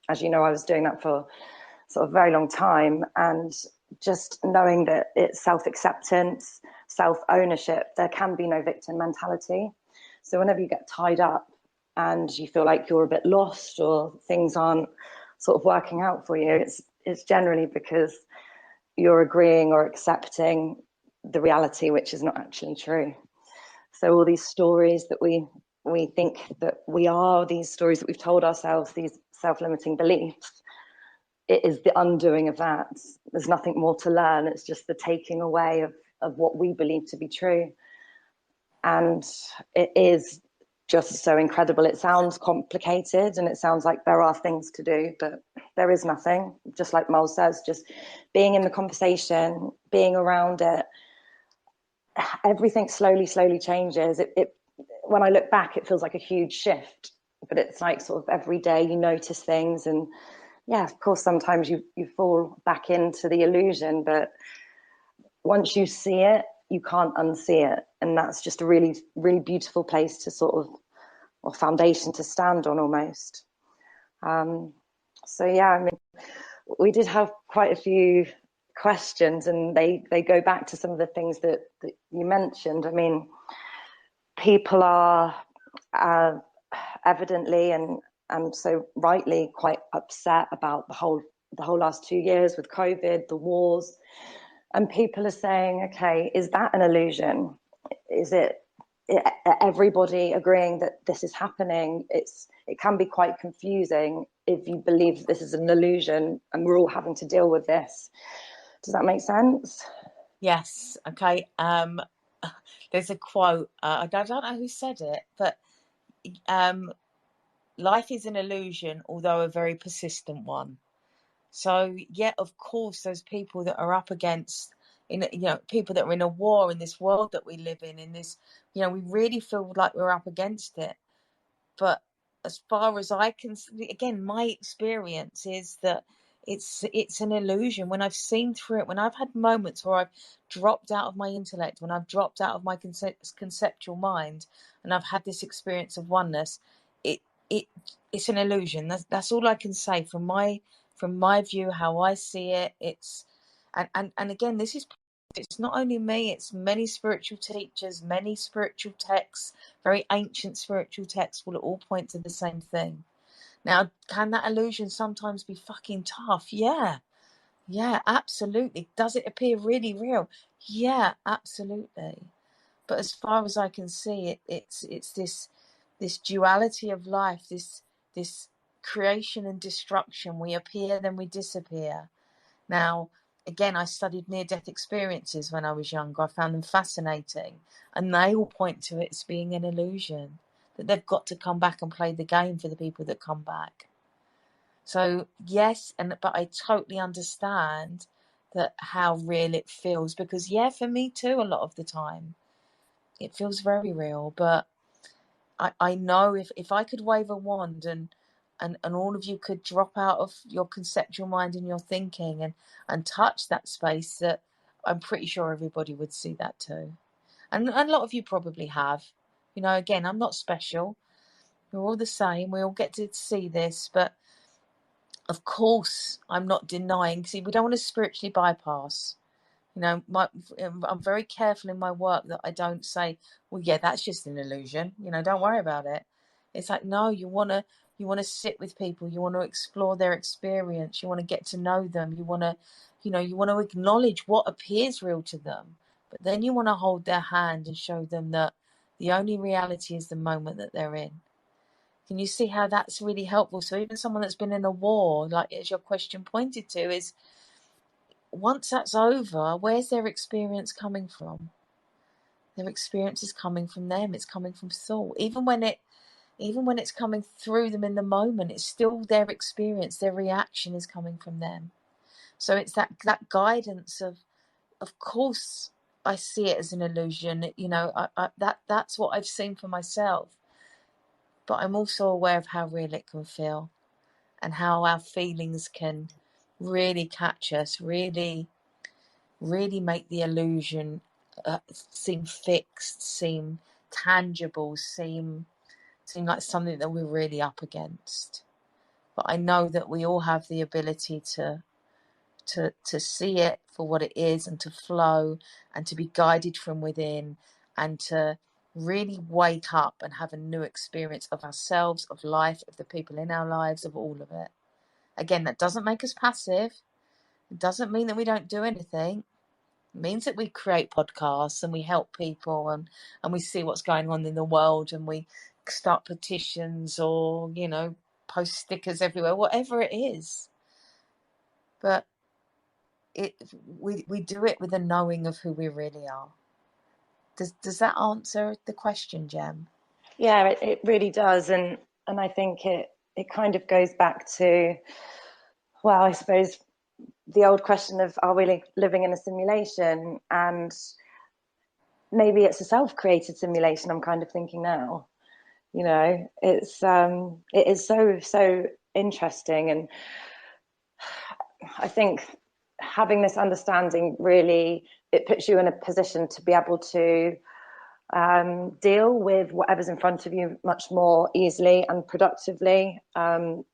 as you know, I was doing that for sort of a very long time, and just knowing that it's self-acceptance, self-ownership, there can be no victim mentality. So whenever you get tied up and you feel like you're a bit lost or things aren't sort of working out for you, it's generally because you're agreeing or accepting the reality which is not actually true. So all these stories that we think that we are, these stories that we've told ourselves, these self-limiting beliefs, it is the undoing of that. There's nothing more to learn. It's just the taking away of what we believe to be true. And it is just so incredible. It sounds complicated and it sounds like there are things to do, but there is nothing. Just like Molls says, just being in the conversation, being around it, everything slowly changes. When I look back, it feels like a huge shift, but it's like sort of every day you notice things, and yeah, of course, sometimes you fall back into the illusion, but once you see it, you can't unsee it. And that's just a really, really beautiful place to sort of, or foundation to stand on almost. So yeah, I mean, we did have quite a few questions, and they go back to some of the things that you mentioned. I mean, people are evidently and so rightly quite upset about the whole last 2 years with COVID, the wars, and people are saying, okay, is that an illusion? Is it everybody agreeing that this is happening? It can be quite confusing if you believe this is an illusion and we're all having to deal with this. Does that make sense? Yes. Okay. There's a quote. I don't know who said it, but life is an illusion, although a very persistent one. So, yeah, of course, those people that are up against, people that are in a war in this world that we live in this, we really feel like we're up against it. But as far as I can, again, my experience is that it's an illusion. When I've seen through it, when I've had moments where I've dropped out of my intellect, when I've dropped out of my conceptual mind, and I've had this experience of oneness, it's an illusion. That's all I can say from my view, how I see it. It's and again, it's not only me, it's many spiritual teachers, many spiritual texts, very ancient spiritual texts will all point to the same thing. Now, can that illusion sometimes be fucking tough? Yeah, absolutely. Does it appear really real? Yeah, absolutely. But as far as I can see, it's this duality of life, this creation and destruction. We appear, then we disappear. Now, again, I studied near-death experiences when I was younger. I found them fascinating, and they all point to it as being an illusion, that they've got to come back and play the game for the people that come back. So yes, but I totally understand that how real it feels, because yeah, for me too, a lot of the time it feels very real. But I know if I could wave a wand and all of you could drop out of your conceptual mind and your thinking and touch that space, that I'm pretty sure everybody would see that too. And a lot of you probably have, You know, again, I'm not special. We're all the same. We all get to see this, but of course, I'm not denying. See, we don't want to spiritually bypass. You know, I'm very careful in my work that I don't say, "Well, yeah, that's just an illusion." You know, don't worry about it. It's like, no, you wanna sit with people. You want to explore their experience. You want to get to know them. You want to acknowledge what appears real to them. But then you want to hold their hand and show them that the only reality is the moment that they're in. Can you see how that's really helpful? So even someone that's been in a war, like as your question pointed to, is once that's over, where's their experience coming from? Their experience is coming from them. It's coming from thought. Even when it's coming through them in the moment, it's still their experience. Their reaction is coming from them. So it's that guidance of course, I see it as an illusion. You know, that's what I've seen for myself. But I'm also aware of how real it can feel, and how our feelings can really catch us, really make the illusion seem fixed, seem tangible, seem like something that we're really up against. But I know that we all have the ability to see it for what it is, and to flow, and to be guided from within, and to really wake up and have a new experience of ourselves, of life, of the people in our lives, of all of it. Again, that doesn't make us passive. It doesn't mean that we don't do anything. It means that we create podcasts and we help people, and we see what's going on in the world, and we start petitions, or, you know, post stickers everywhere, whatever it is. But we do it with a knowing of who we really are. Does that answer the question, Gem? Yeah, it really does. And I think it kind of goes back to, well, I suppose the old question of, are we living in a simulation? And maybe it's a self-created simulation, I'm kind of thinking now. You know, it is so interesting. And I think having this understanding, really, it puts you in a position to be able to deal with whatever's in front of you much more easily and productively,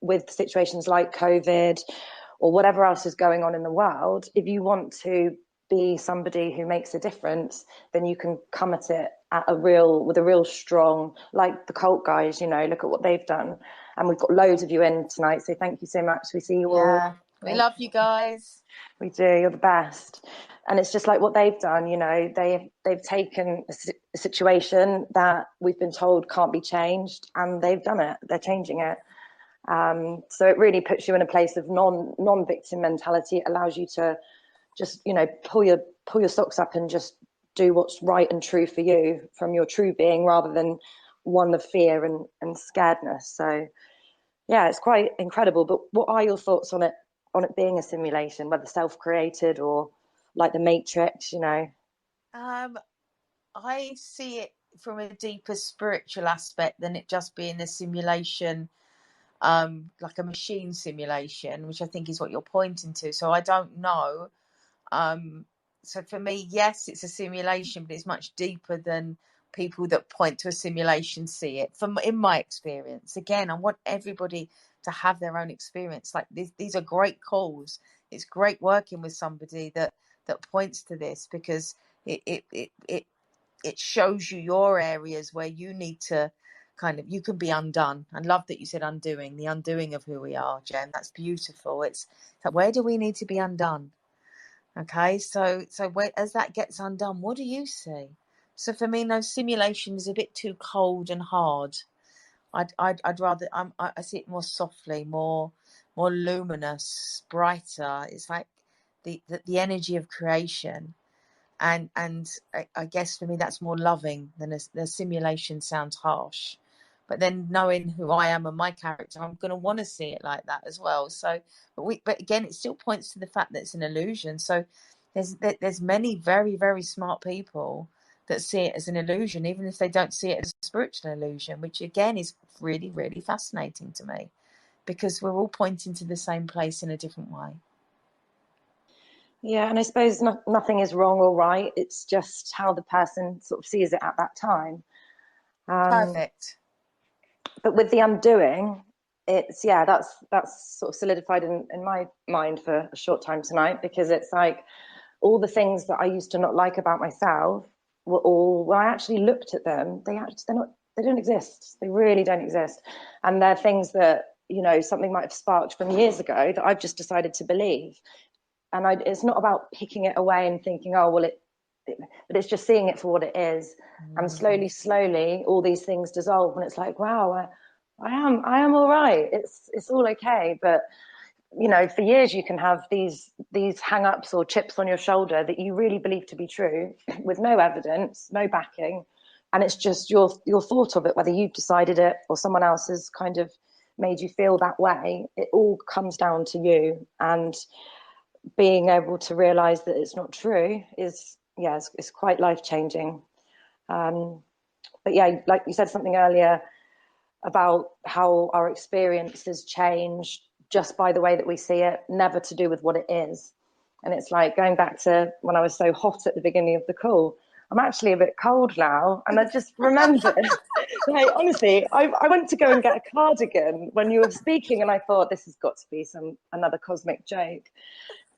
with situations like COVID or whatever else is going on in the world. If you want to be somebody who makes a difference, then you can come at it with a real strong, like the cult guys, you know, look at what they've done. And we've got loads of you in tonight, so thank you so much. We see you all. Yeah, we love you guys. We do. You're the best. And it's just like what they've done. You know, they've taken a situation that we've been told can't be changed, and they've done it. They're changing it. So it really puts you in a place of non-victim mentality. It allows you to just, you know, pull your socks up and just do what's right and true for you from your true being, rather than one of fear and scaredness. So yeah, it's quite incredible. But what are your thoughts on it being a simulation, whether self-created or like the Matrix, you know? I see it from a deeper spiritual aspect than it just being a simulation, like a machine simulation, which I think is what you're pointing to. So I don't know. So for me, yes, it's a simulation, but it's much deeper than people that point to a simulation see it. In my experience, again, I want everybody to have their own experience. Like these are great calls. It's great working with somebody that points to this, because it shows you your areas where you need to you can be undone. I love that you said undoing, the undoing of who we are, Jen. That's beautiful. It's so where do we need to be undone? Okay, so as that gets undone, what do you see? So for me, no, simulation is a bit too cold and hard. I'd rather I see it more softly, more luminous, brighter. It's like the energy of creation, and I guess for me that's more loving than the simulation sounds harsh. But then knowing who I am and my character, I'm going to want to see it like that as well. So, but again, it still points to the fact that it's an illusion. So there's many very, very smart people that see it as an illusion, even if they don't see it as a spiritual illusion, which again is really, really fascinating to me, because we're all pointing to the same place in a different way. Yeah, and I suppose nothing is wrong or right. It's just how the person sort of sees it at that time. Perfect. But with the undoing, it's that's sort of solidified in my mind for a short time tonight, because it's like all the things that I used to not like about myself were all, when I actually looked at them, they don't exist. They really don't exist. And they're things that, something might have sparked from years ago that I've just decided to believe. And it's not about picking it away and thinking, oh, well, but it's just seeing it for what it is. And slowly, all these things dissolve, and it's like, wow, I am all right. It's all okay. But for years you can have these hang-ups or chips on your shoulder that you really believe to be true, with no evidence, no backing, and it's just your thought of it, whether you've decided it or someone else has kind of made you feel that way. It all comes down to you, and being able to realize that it's not true it's quite life-changing. But yeah, like you said something earlier about how our experiences change just by the way that we see it, never to do with what it is. And it's like going back to when I was so hot at the beginning of the call. I'm actually a bit cold now, and I just remembered, like, honestly, I went to go and get a cardigan when you were speaking, and I thought this has got to be another cosmic joke,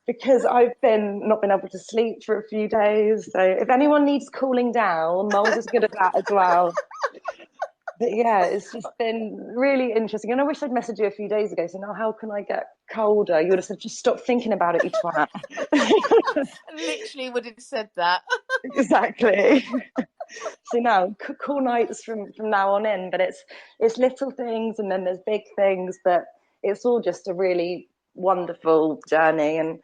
because I've not been able to sleep for a few days. So if anyone needs cooling down, Molls is good at that as well. But yeah, it's just been really interesting. And I wish I'd messaged you a few days ago. So now, how can I get colder? You would have said, just stop thinking about it, you twat. Literally would have said that. Exactly. So now, cool nights from now on in. But it's little things, and then there's big things. But it's all just a really wonderful journey. And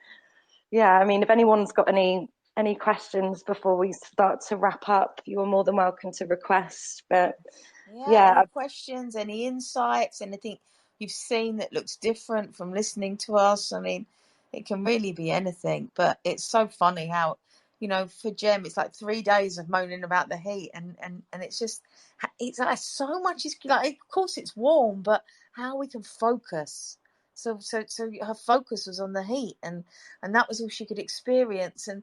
yeah, I mean, if anyone's got any questions before we start to wrap up, you are more than welcome to request. But Any questions, any insights, anything you've seen that looks different from listening to us? I mean, it can really be anything, but it's so funny how, for Gem, it's like 3 days of moaning about the heat, and it's just, it's like so much is like, of course it's warm, but how we can focus. So her focus was on the heat, and that was all she could experience, and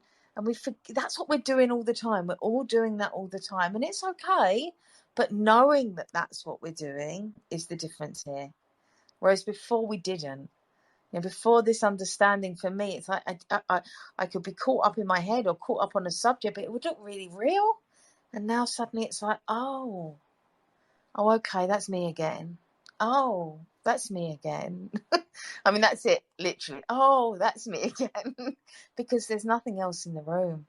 that's what we're doing all the time. We're all doing that all the time, and it's okay. But knowing that that's what we're doing is the difference here. Whereas before we didn't. Before this understanding, for me, it's like I could be caught up in my head or caught up on a subject, but it would look really real. And now suddenly it's like, oh, okay, that's me again. Oh, that's me again. I mean, that's it, literally. Oh, that's me again. Because there's nothing else in the room.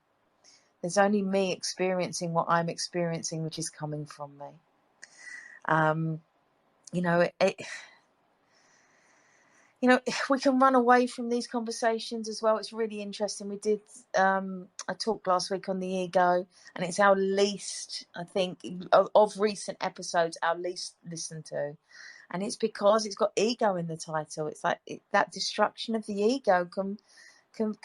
There's only me experiencing what I'm experiencing, which is coming from me. We can run away from these conversations as well. It's really interesting. We did a talk last week on the ego, and it's our least, I think, of recent episodes, our least listened to. And it's because it's got ego in the title. It's like that destruction of the ego can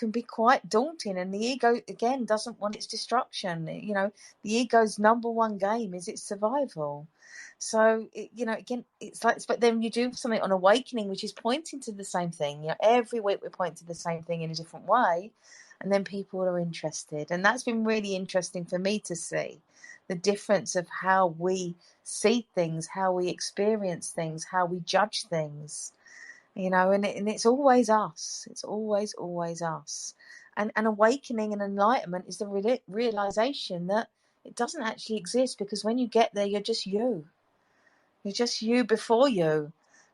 be quite daunting, and the ego again doesn't want its destruction. The ego's number one game is its survival. So again, it's like, but then you do something on awakening, which is pointing to the same thing. Every week we point to the same thing in a different way, and then people are interested, and that's been really interesting for me to see the difference of how we see things, how we experience things, how we judge things. And it's always us. It's always us. And awakening and enlightenment is the realization that it doesn't actually exist, because when you get there, you're just you. You're just you before you.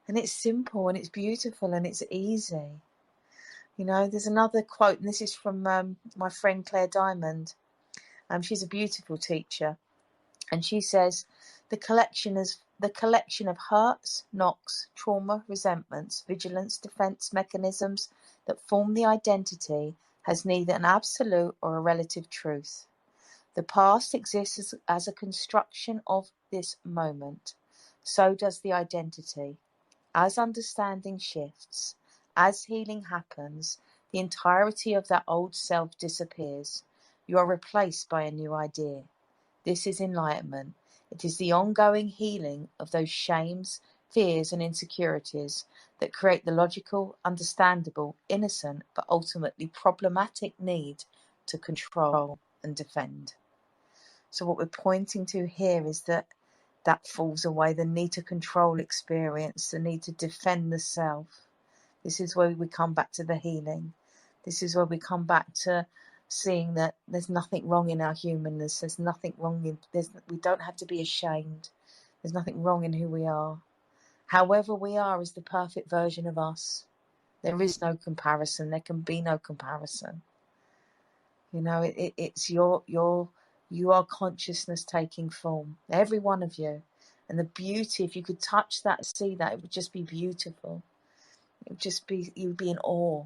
And it's simple, and it's beautiful, and it's easy. There's another quote, and this is from my friend Claire Diamond. She's a beautiful teacher. And she says, the collection of hurts, knocks, trauma, resentments, vigilance, defense mechanisms that form the identity has neither an absolute or a relative truth. The past exists as a construction of this moment. So does the identity. As understanding shifts, as healing happens, the entirety of that old self disappears. You are replaced by a new idea. This is enlightenment. It is the ongoing healing of those shames, fears, and insecurities that create the logical, understandable, innocent, but ultimately problematic need to control and defend. So what we're pointing to here is that that falls away. The need to control experience, the need to defend the self. This is where we come back to the healing. This is where we come back to seeing that there's nothing wrong in our humanness. There's nothing wrong in we don't have to be ashamed. There's nothing wrong in who we are. However we are is the perfect version of us. There is no comparison. There can be no comparison. You know, it's you are consciousness taking form. Every one of you. And the beauty, if you could touch that, see that, it would just be beautiful. It would just be, you'd be in awe.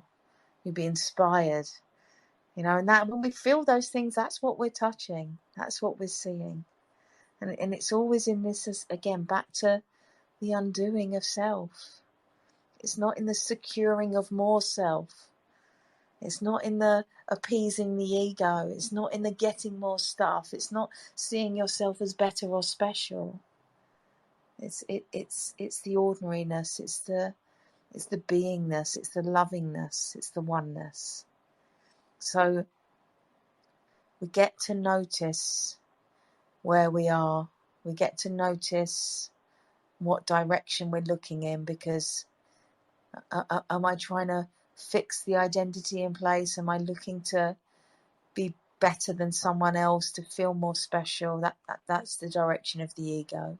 You'd be inspired. You know, and that when we feel those things, that's what we're touching. That's what we're seeing. And it's always in this, as, again, back to the undoing of self. It's not in the securing of more self. It's not in the appeasing the ego. It's not in the getting more stuff. It's not seeing yourself as better or special. It's the ordinariness. It's the beingness. It's the lovingness. It's the oneness. So we get to notice where we are. We get to notice what direction we're looking in, because am I trying to fix the identity in place? Am I looking to be better than someone else, to feel more special? That's the direction of the ego.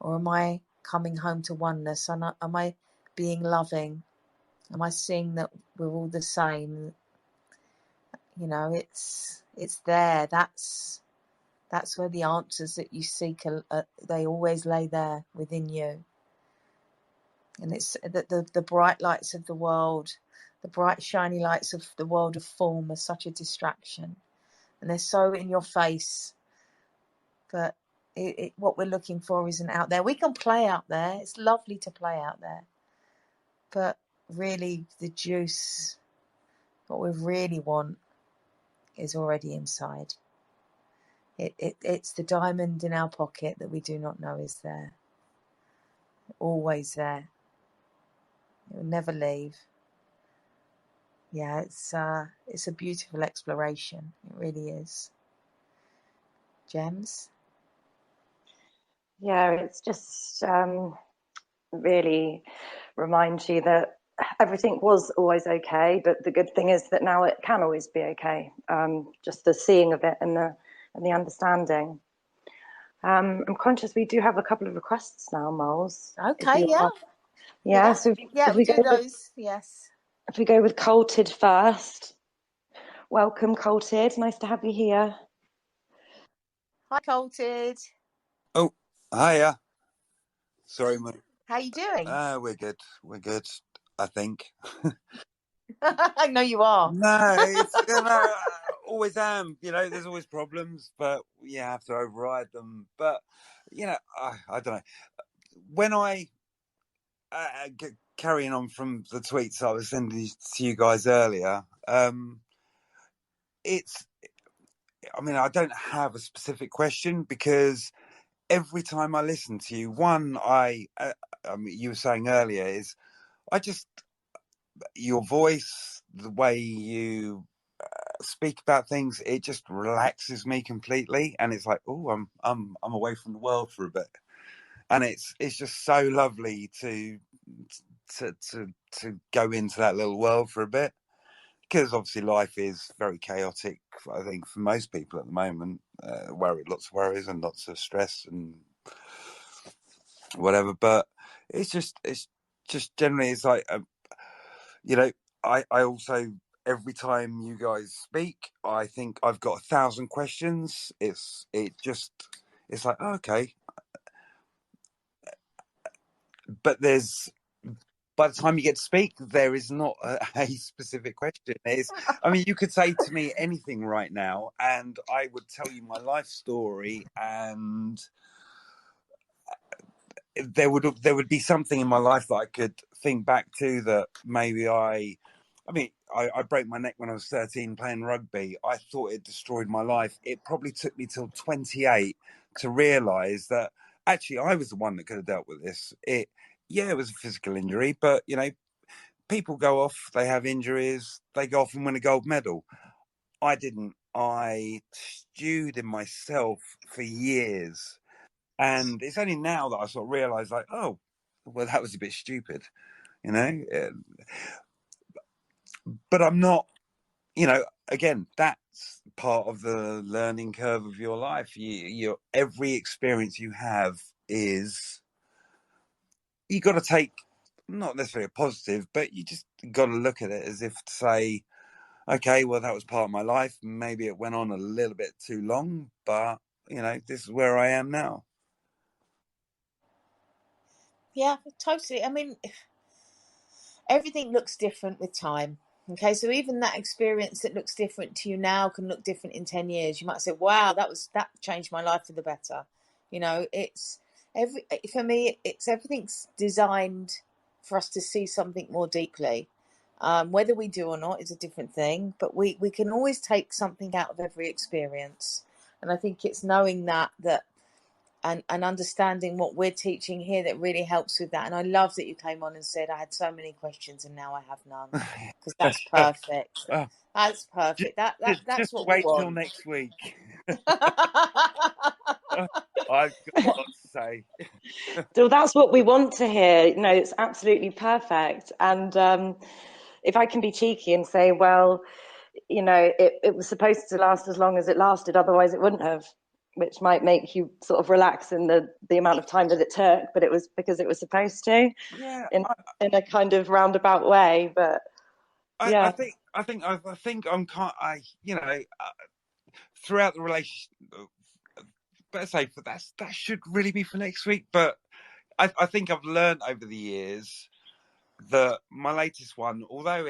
Or am I coming home to oneness? Am I being loving? Am I seeing that we're all the same? You know, it's there. That's where the answers that you seek they always lay there within you. And it's the bright lights of the world, the bright shiny lights of the world of form are such a distraction, and they're so in your face. But what we're looking for isn't out there. We can play out there. It's lovely to play out there. But really, the juice, what we really want, is already inside. It's the diamond in our pocket that we do not know is there. Always there. It will never leave. Yeah, it's a beautiful exploration. It really is. Gems? Yeah, it's just really reminds you that everything was always okay, but the good thing is that now it can always be okay. Just the seeing of it and the understanding. I'm conscious we do have a couple of requests now, Moles. Okay, yeah. Yeah. So Yeah, if we we go do with, those, yes. if we go with Colted first. Welcome, Colted. Nice to have you here. Hi, Colted. Oh, hiya. Sorry, mate. How you doing? We're good. We're good, I think. I know you are. No, it's always am. You know, there's always problems, but you have to override them. But you know, I don't know. When I carrying on from the tweets I was sending to you guys earlier, it's. I mean, I don't have a specific question because every time I listen to you, I mean, you were saying earlier is I just your voice, the way you speak about things, it just relaxes me completely, and it's like, oh, I'm away from the world for a bit, and it's just so lovely to go into that little world for a bit, because obviously life is very chaotic. I think for most people at the moment, lots of worries and lots of stress and whatever. But it's just generally it's like you know, I also, every time you guys speak, I think I've got 1,000 questions. It's like, oh, okay. But by the time you get to speak, there is not a specific question. I mean, you could say to me anything right now, and I would tell you my life story, and there would be something in my life that I could think back to that maybe I broke my neck when I was 13 playing rugby. I thought it destroyed my life. It probably took me till 28 to realise that actually I was the one that could have dealt with this. It was a physical injury, but you know, people go off, they have injuries, they go off and win a gold medal. I didn't. I stewed in myself for years. And it's only now that I sort of realise, like, oh, well, that was a bit stupid, you know. But I'm not, you know. Again, that's part of the learning curve of your life. Every experience you have is, you got to take, not necessarily a positive, but you just got to look at it as if to say, okay, well, that was part of my life. Maybe it went on a little bit too long, but you know, this is where I am now. Yeah, totally. I mean, everything looks different with time. Okay, so even that experience that looks different to you now can look different in 10 years. You might say, wow, that changed my life for the better. You know, for me, it's everything's designed for us to see something more deeply. Whether we do or not is a different thing, but we can always take something out of every experience. And I think it's knowing that and understanding what we're teaching here that really helps with that. And I love that you came on and said, I had so many questions and now I have none, because that's perfect. Oh, That's perfect. That's just what we wait till want. next week. I've got a lot to say. So that's what we want to hear. You know, it's absolutely perfect. And if I can be cheeky and say, well, you know, it was supposed to last as long as it lasted, otherwise it wouldn't have, which might make you sort of relax in the amount of time that it took, but it was because it was supposed to, Yeah, in a kind of roundabout way. But yeah, I think I'm kind. You know, throughout the relationship, better say for that should really be for next week. But I think I've learned over the years that my latest one, although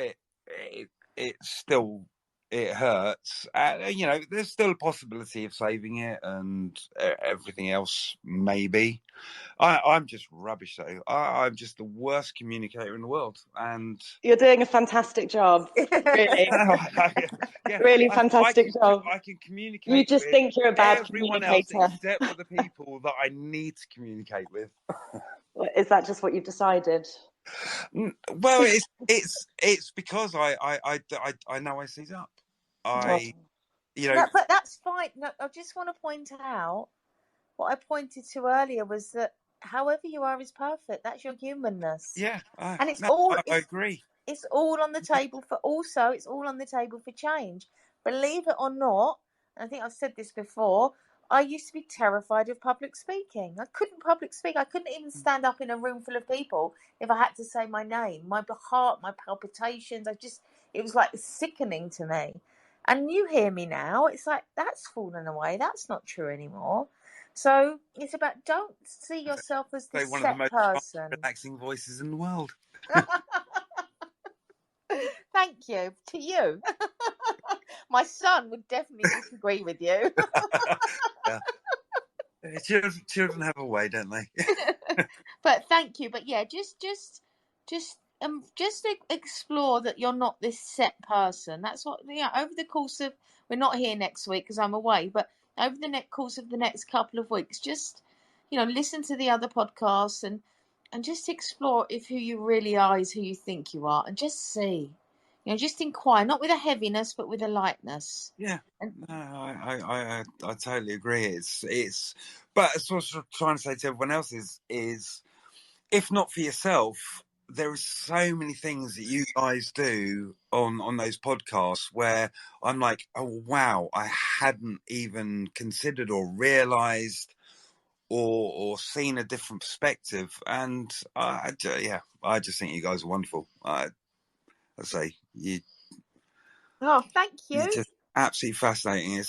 it still, it hurts, you know, there's still a possibility of saving it and everything else, maybe. I'm just rubbish though. I'm just the worst communicator in the world, and you're doing a fantastic job. Really, yeah, really fantastic job. I can You communicate just with think you're a bad everyone else communicator. except for the people that I need to communicate with. Is that just what you've decided? Well, it's because I know I seize up. Oh, You know, No, but that's fine. No, I just want to point out what I pointed to earlier was that however you are is perfect. That's your humanness. yeah, And it's no, all I agree. it's all on the table for it's all on the table for change. Believe it or not, and I think I've said this before, I used to be terrified of public speaking. I couldn't public speak. I couldn't even stand up in a room full of people if I had to say my name. My heart, my palpitations, it was like sickening to me. And you hear me now, it's like that's fallen away. That's not true anymore. So it's about, don't see yourself as So this one of the set most person. relaxing voices in the world. Thank you to you. My son would definitely disagree with you. Yeah, children have a way, don't they? But thank you. But yeah, just explore that you're not this set person. That's what, yeah. Over the course of, we're not here next week because I'm away, but over the next course of the next couple of weeks, just listen to the other podcasts and just explore if who you really are is who you think you are, and just see. Just inquire, not with a heaviness, but with a lightness. Yeah, And no, I totally agree. But as I was trying to say to everyone else is if not for yourself, there are so many things that you guys do on those podcasts where I'm like, oh wow, I hadn't even considered or realised or seen a different perspective, and I just think you guys are wonderful. I say oh, thank you're you. just absolutely fascinating.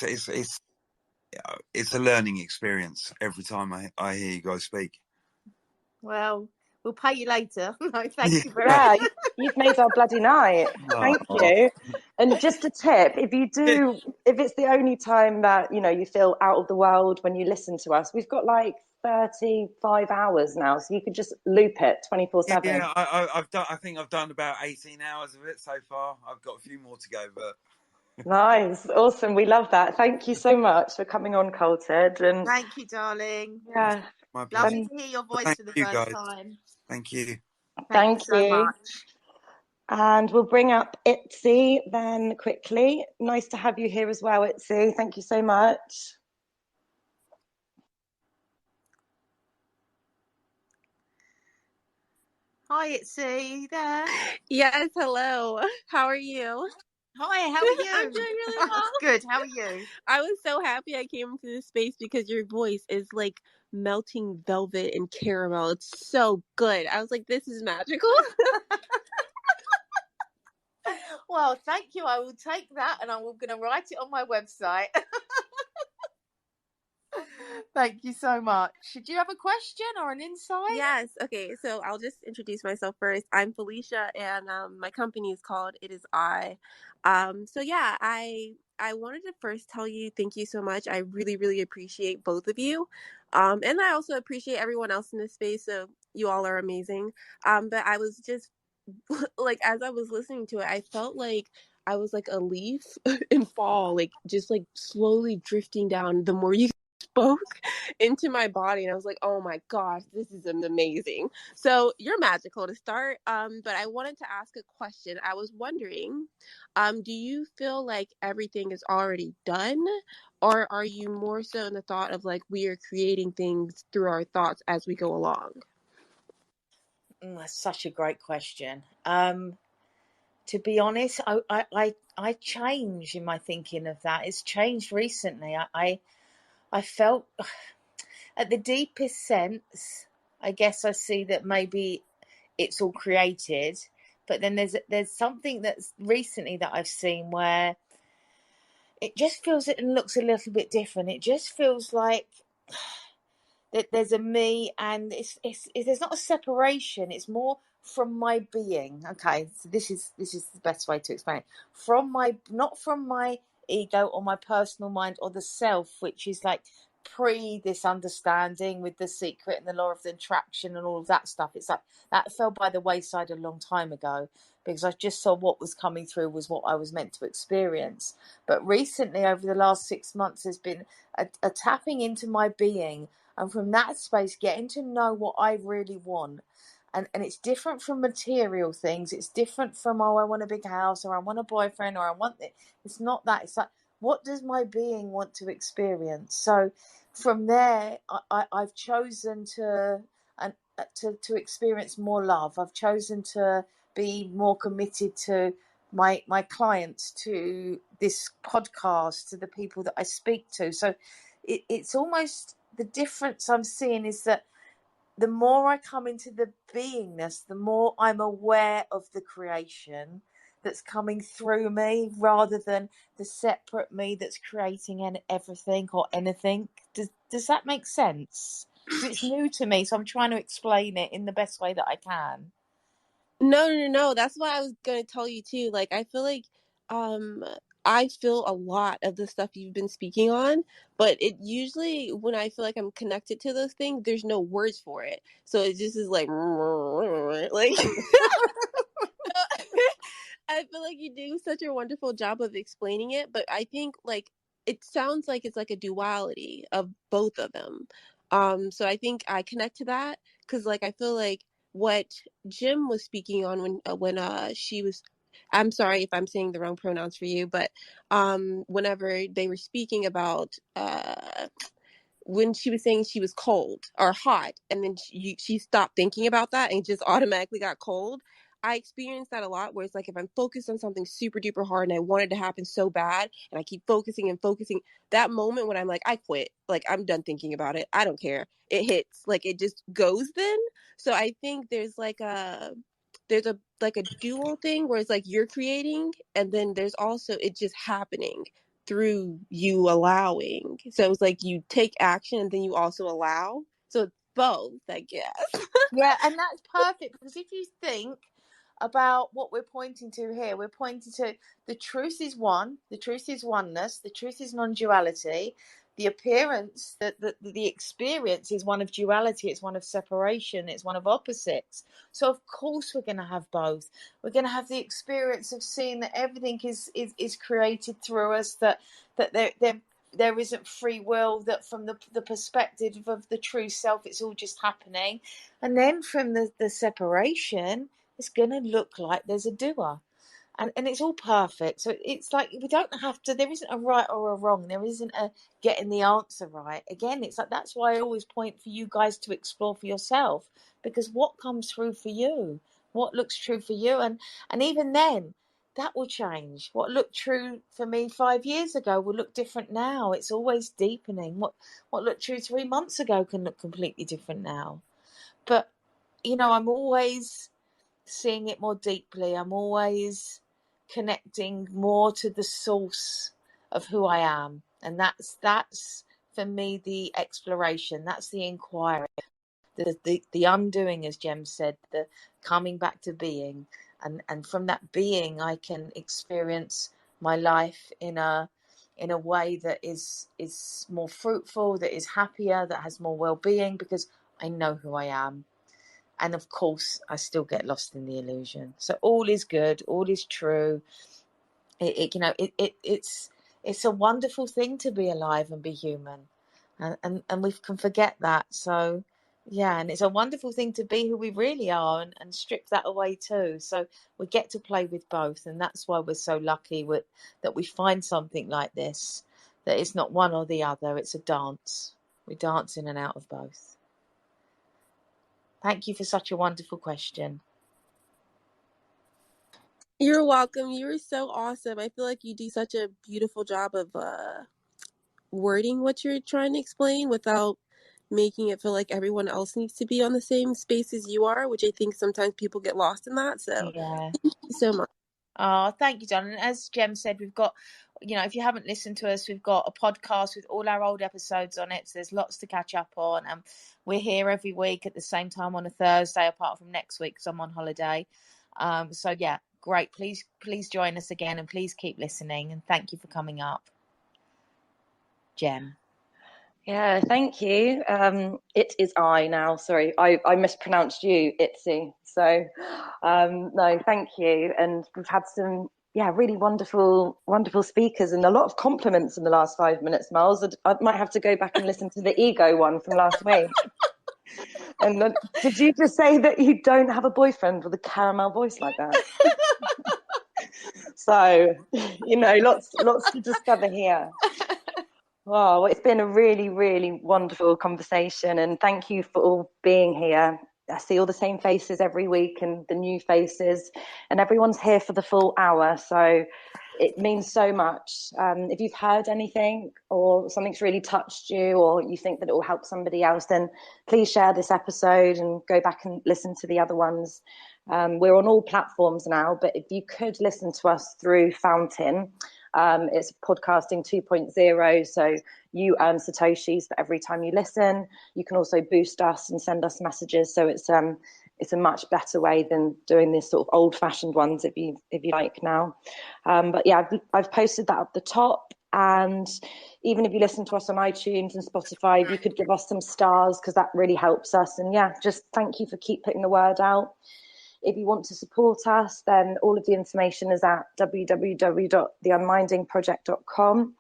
It's a learning experience every time I hear you guys speak. Well, we'll pay you later. No, thank you very much. yeah, you've made our bloody night. Thank Oh. you. And just a tip, if it's the only time that, you feel out of the world when you listen to us, we've got like 35 hours now, so you could just loop it 24/7. Yeah, I've done. I think I've done about 18 hours of it so far. I've got a few more to go, but Nice. Awesome. We love that. Thank you so much for coming on, Colted. And Thank you, darling. yeah, my Lovely pleasure. and to hear your voice Thank for the you first guys. time. Thank you. Thank you thank so you. much. And we'll bring up Itzy then quickly. Nice to have you here as well, Itzy. Thank you so much. Hi, Itzy. Are you there? Yes, hello. How are you? Hi, how are you? I'm doing really well. Good. How are you? I was so happy I came into this space because your voice is like melting velvet and caramel. It's so good. I was like, this is magical. Well, thank you. I will take that and I'm going to write it on my website. Thank you so much. Did you have a question or an insight? Yes. Okay. So I'll just introduce myself first. I'm Felicia, and my company is called It Is I. So yeah, I wanted to first tell you thank you so much. I really, really appreciate both of you. And I also appreciate everyone else in this space. So you all are amazing. But I was just like, as I was listening to it, I felt like I was like a leaf in fall, like just like slowly drifting down the more you spoke into my body. And I was like, oh my gosh, this is amazing. So you're magical to start. But I wanted to ask a question. I was wondering, do you feel like everything is already done? Or are you more so in the thought of like we are creating things through our thoughts as we go along? That's such a great question. To be honest, I change in my thinking of that. It's changed recently. I felt at the deepest sense, I guess I see that maybe it's all created, but then there's something that's recently that I've seen where it just feels it and looks a little bit different. It just feels like that there's a me, and it's there's not a separation. It's more from my being. Okay, so this is the best way to explain it. From my, not from my ego or my personal mind or the self, which is like pre this understanding with the secret and the law of the attraction and all of that stuff. It's like that fell by the wayside a long time ago because I just saw what was coming through was what I was meant to experience. But recently, over the last 6 months, there's been a tapping into my being, and from that space getting to know what I really want. And it's different from material things. It's different from, oh, I want a big house, or I want a boyfriend, or I want it. It's not that. It's like, what does my being want to experience? So from there, I've chosen to and to experience more love. I've chosen to be more committed to my clients, to this podcast, to the people that I speak to. So it's almost, the difference I'm seeing is that the more I come into the beingness, the more I'm aware of the creation that's coming through me, rather than the separate me that's creating everything or anything. Does that make sense? Because it's new to me, so I'm trying to explain it in the best way that I can. No. That's what I was gonna tell you too. Like, I feel like um I feel a lot of the stuff you've been speaking on, but it usually when I feel like I'm connected to those things, there's no words for it. So it just is like like I feel like you do such a wonderful job of explaining it, but I think like it sounds like it's like a duality of both of them. So I think I connect to that because like I feel like what Jim was speaking on when she was, I'm sorry if I'm saying the wrong pronouns for you, but whenever they were speaking about when she was saying she was cold or hot, and then she stopped thinking about that and just automatically got cold. I experienced that a lot where it's like if I'm focused on something super duper hard and I want it to happen so bad and I keep focusing and focusing, that moment when I'm like, I quit, like I'm done thinking about it, I don't care, it hits, like it just goes then. So I think there's a like a dual thing where it's like you're creating and then there's also it just happening through you allowing. So it's like you take action and then you also allow. So it's both, I guess. Yeah, and that's perfect, because if you think about what we're pointing to here, we're pointing to the truth is one, the truth is oneness, the truth is non-duality. The appearance, that the experience is one of duality, it's one of separation, it's one of opposites. So of course we're going to have both. We're going to have the experience of seeing that everything is created through us, that there isn't free will, that from the perspective of the true self, it's all just happening. And then from the separation, it's going to look like there's a doer. And it's all perfect. So it's like we don't have to, there isn't a right or a wrong. There isn't a getting the answer right. Again, it's like that's why I always point for you guys to explore for yourself, because what comes through for you, what looks true for you, and even then that will change. What looked true for me 5 years ago will look different now. It's always deepening. What looked true 3 months ago can look completely different now. But I'm always seeing it more deeply. I'm always connecting more to the source of who I am, and that's for me the exploration. That's the inquiry, the undoing, as Jem said, the coming back to being, and from that being, I can experience my life in a way that is more fruitful, that is happier, that has more well-being, because I know who I am. And of course, I still get lost in the illusion. So all is good, all is true. It's a wonderful thing to be alive and be human, and we can forget that. So yeah, and it's a wonderful thing to be who we really are, and strip that away too. So we get to play with both, and that's why we're so lucky that we find something like this, that it's not one or the other. It's a dance. We dance in and out of both. Thank you for such a wonderful question. You're welcome. You were so awesome. I feel like you do such a beautiful job of wording what you're trying to explain without making it feel like everyone else needs to be on the same space as you are, which I think sometimes people get lost in that. So Yeah. thank you so much. Oh, thank you, John. And as Jem said, we've got, if you haven't listened to us, we've got a podcast with all our old episodes on it. So there's lots to catch up on. And we're here every week at the same time on a Thursday, apart from next week because I'm on holiday. So yeah, great. Please join us again, and please keep listening. And thank you for coming up, Jem. Yeah, thank you. It is I now. Sorry, I mispronounced you, Itzy. So, no, thank you. And we've had some, really wonderful speakers and a lot of compliments in the last 5 minutes, Miles. I might have to go back and listen to the ego one from last week. And did you just say that you don't have a boyfriend with a caramel voice like that? So, lots to discover here. Wow, it's been a really, really wonderful conversation, and thank you for all being here. I see all the same faces every week and the new faces, and everyone's here for the full hour, so it means so much. If you've heard anything or something's really touched you, or you think that it will help somebody else, then please share this episode and go back and listen to the other ones. We're on all platforms now, but if you could listen to us through Fountain, it's podcasting 2.0, so you earn Satoshis for every time you listen. You can also boost us and send us messages, so it's a much better way than doing this sort of old-fashioned ones, if you like now. But yeah, I've posted that up the top, and even if you listen to us on iTunes and Spotify, you could give us some stars, because that really helps us. And yeah, just thank you for keep putting the word out. If you want to support us, then all of the information is at www.theunmindingproject.com.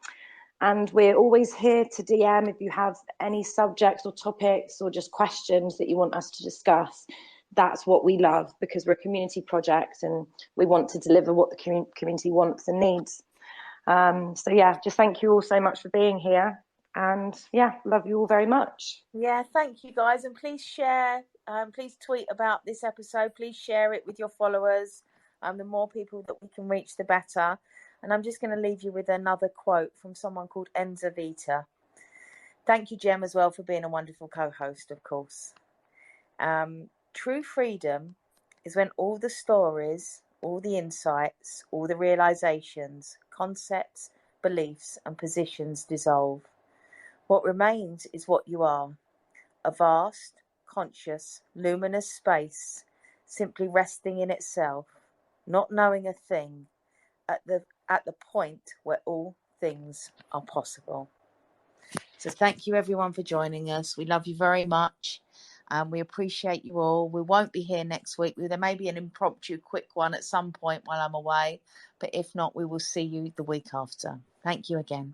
And we're always here to DM if you have any subjects or topics or just questions that you want us to discuss. That's what we love, because we're a community project and we want to deliver what the community wants and needs. So yeah, just thank you all so much for being here. And yeah, love you all very much. Yeah, thank you guys, and please share. Please tweet about this episode. Please share it with your followers. The more people that we can reach, the better. And I'm just going to leave you with another quote from someone called Enza Vita. Thank you, Jem, as well, for being a wonderful co-host, of course. True freedom is when all the stories, all the insights, all the realizations, concepts, beliefs, and positions dissolve. What remains is what you are, a vast, conscious, luminous space, simply resting in itself, not knowing a thing, at the point where all things are possible. So thank you everyone for joining us. We love you very much. We appreciate you all. We won't be here next week. There may be an impromptu quick one at some point while I'm away, but if not, we will see you the week after. Thank you again.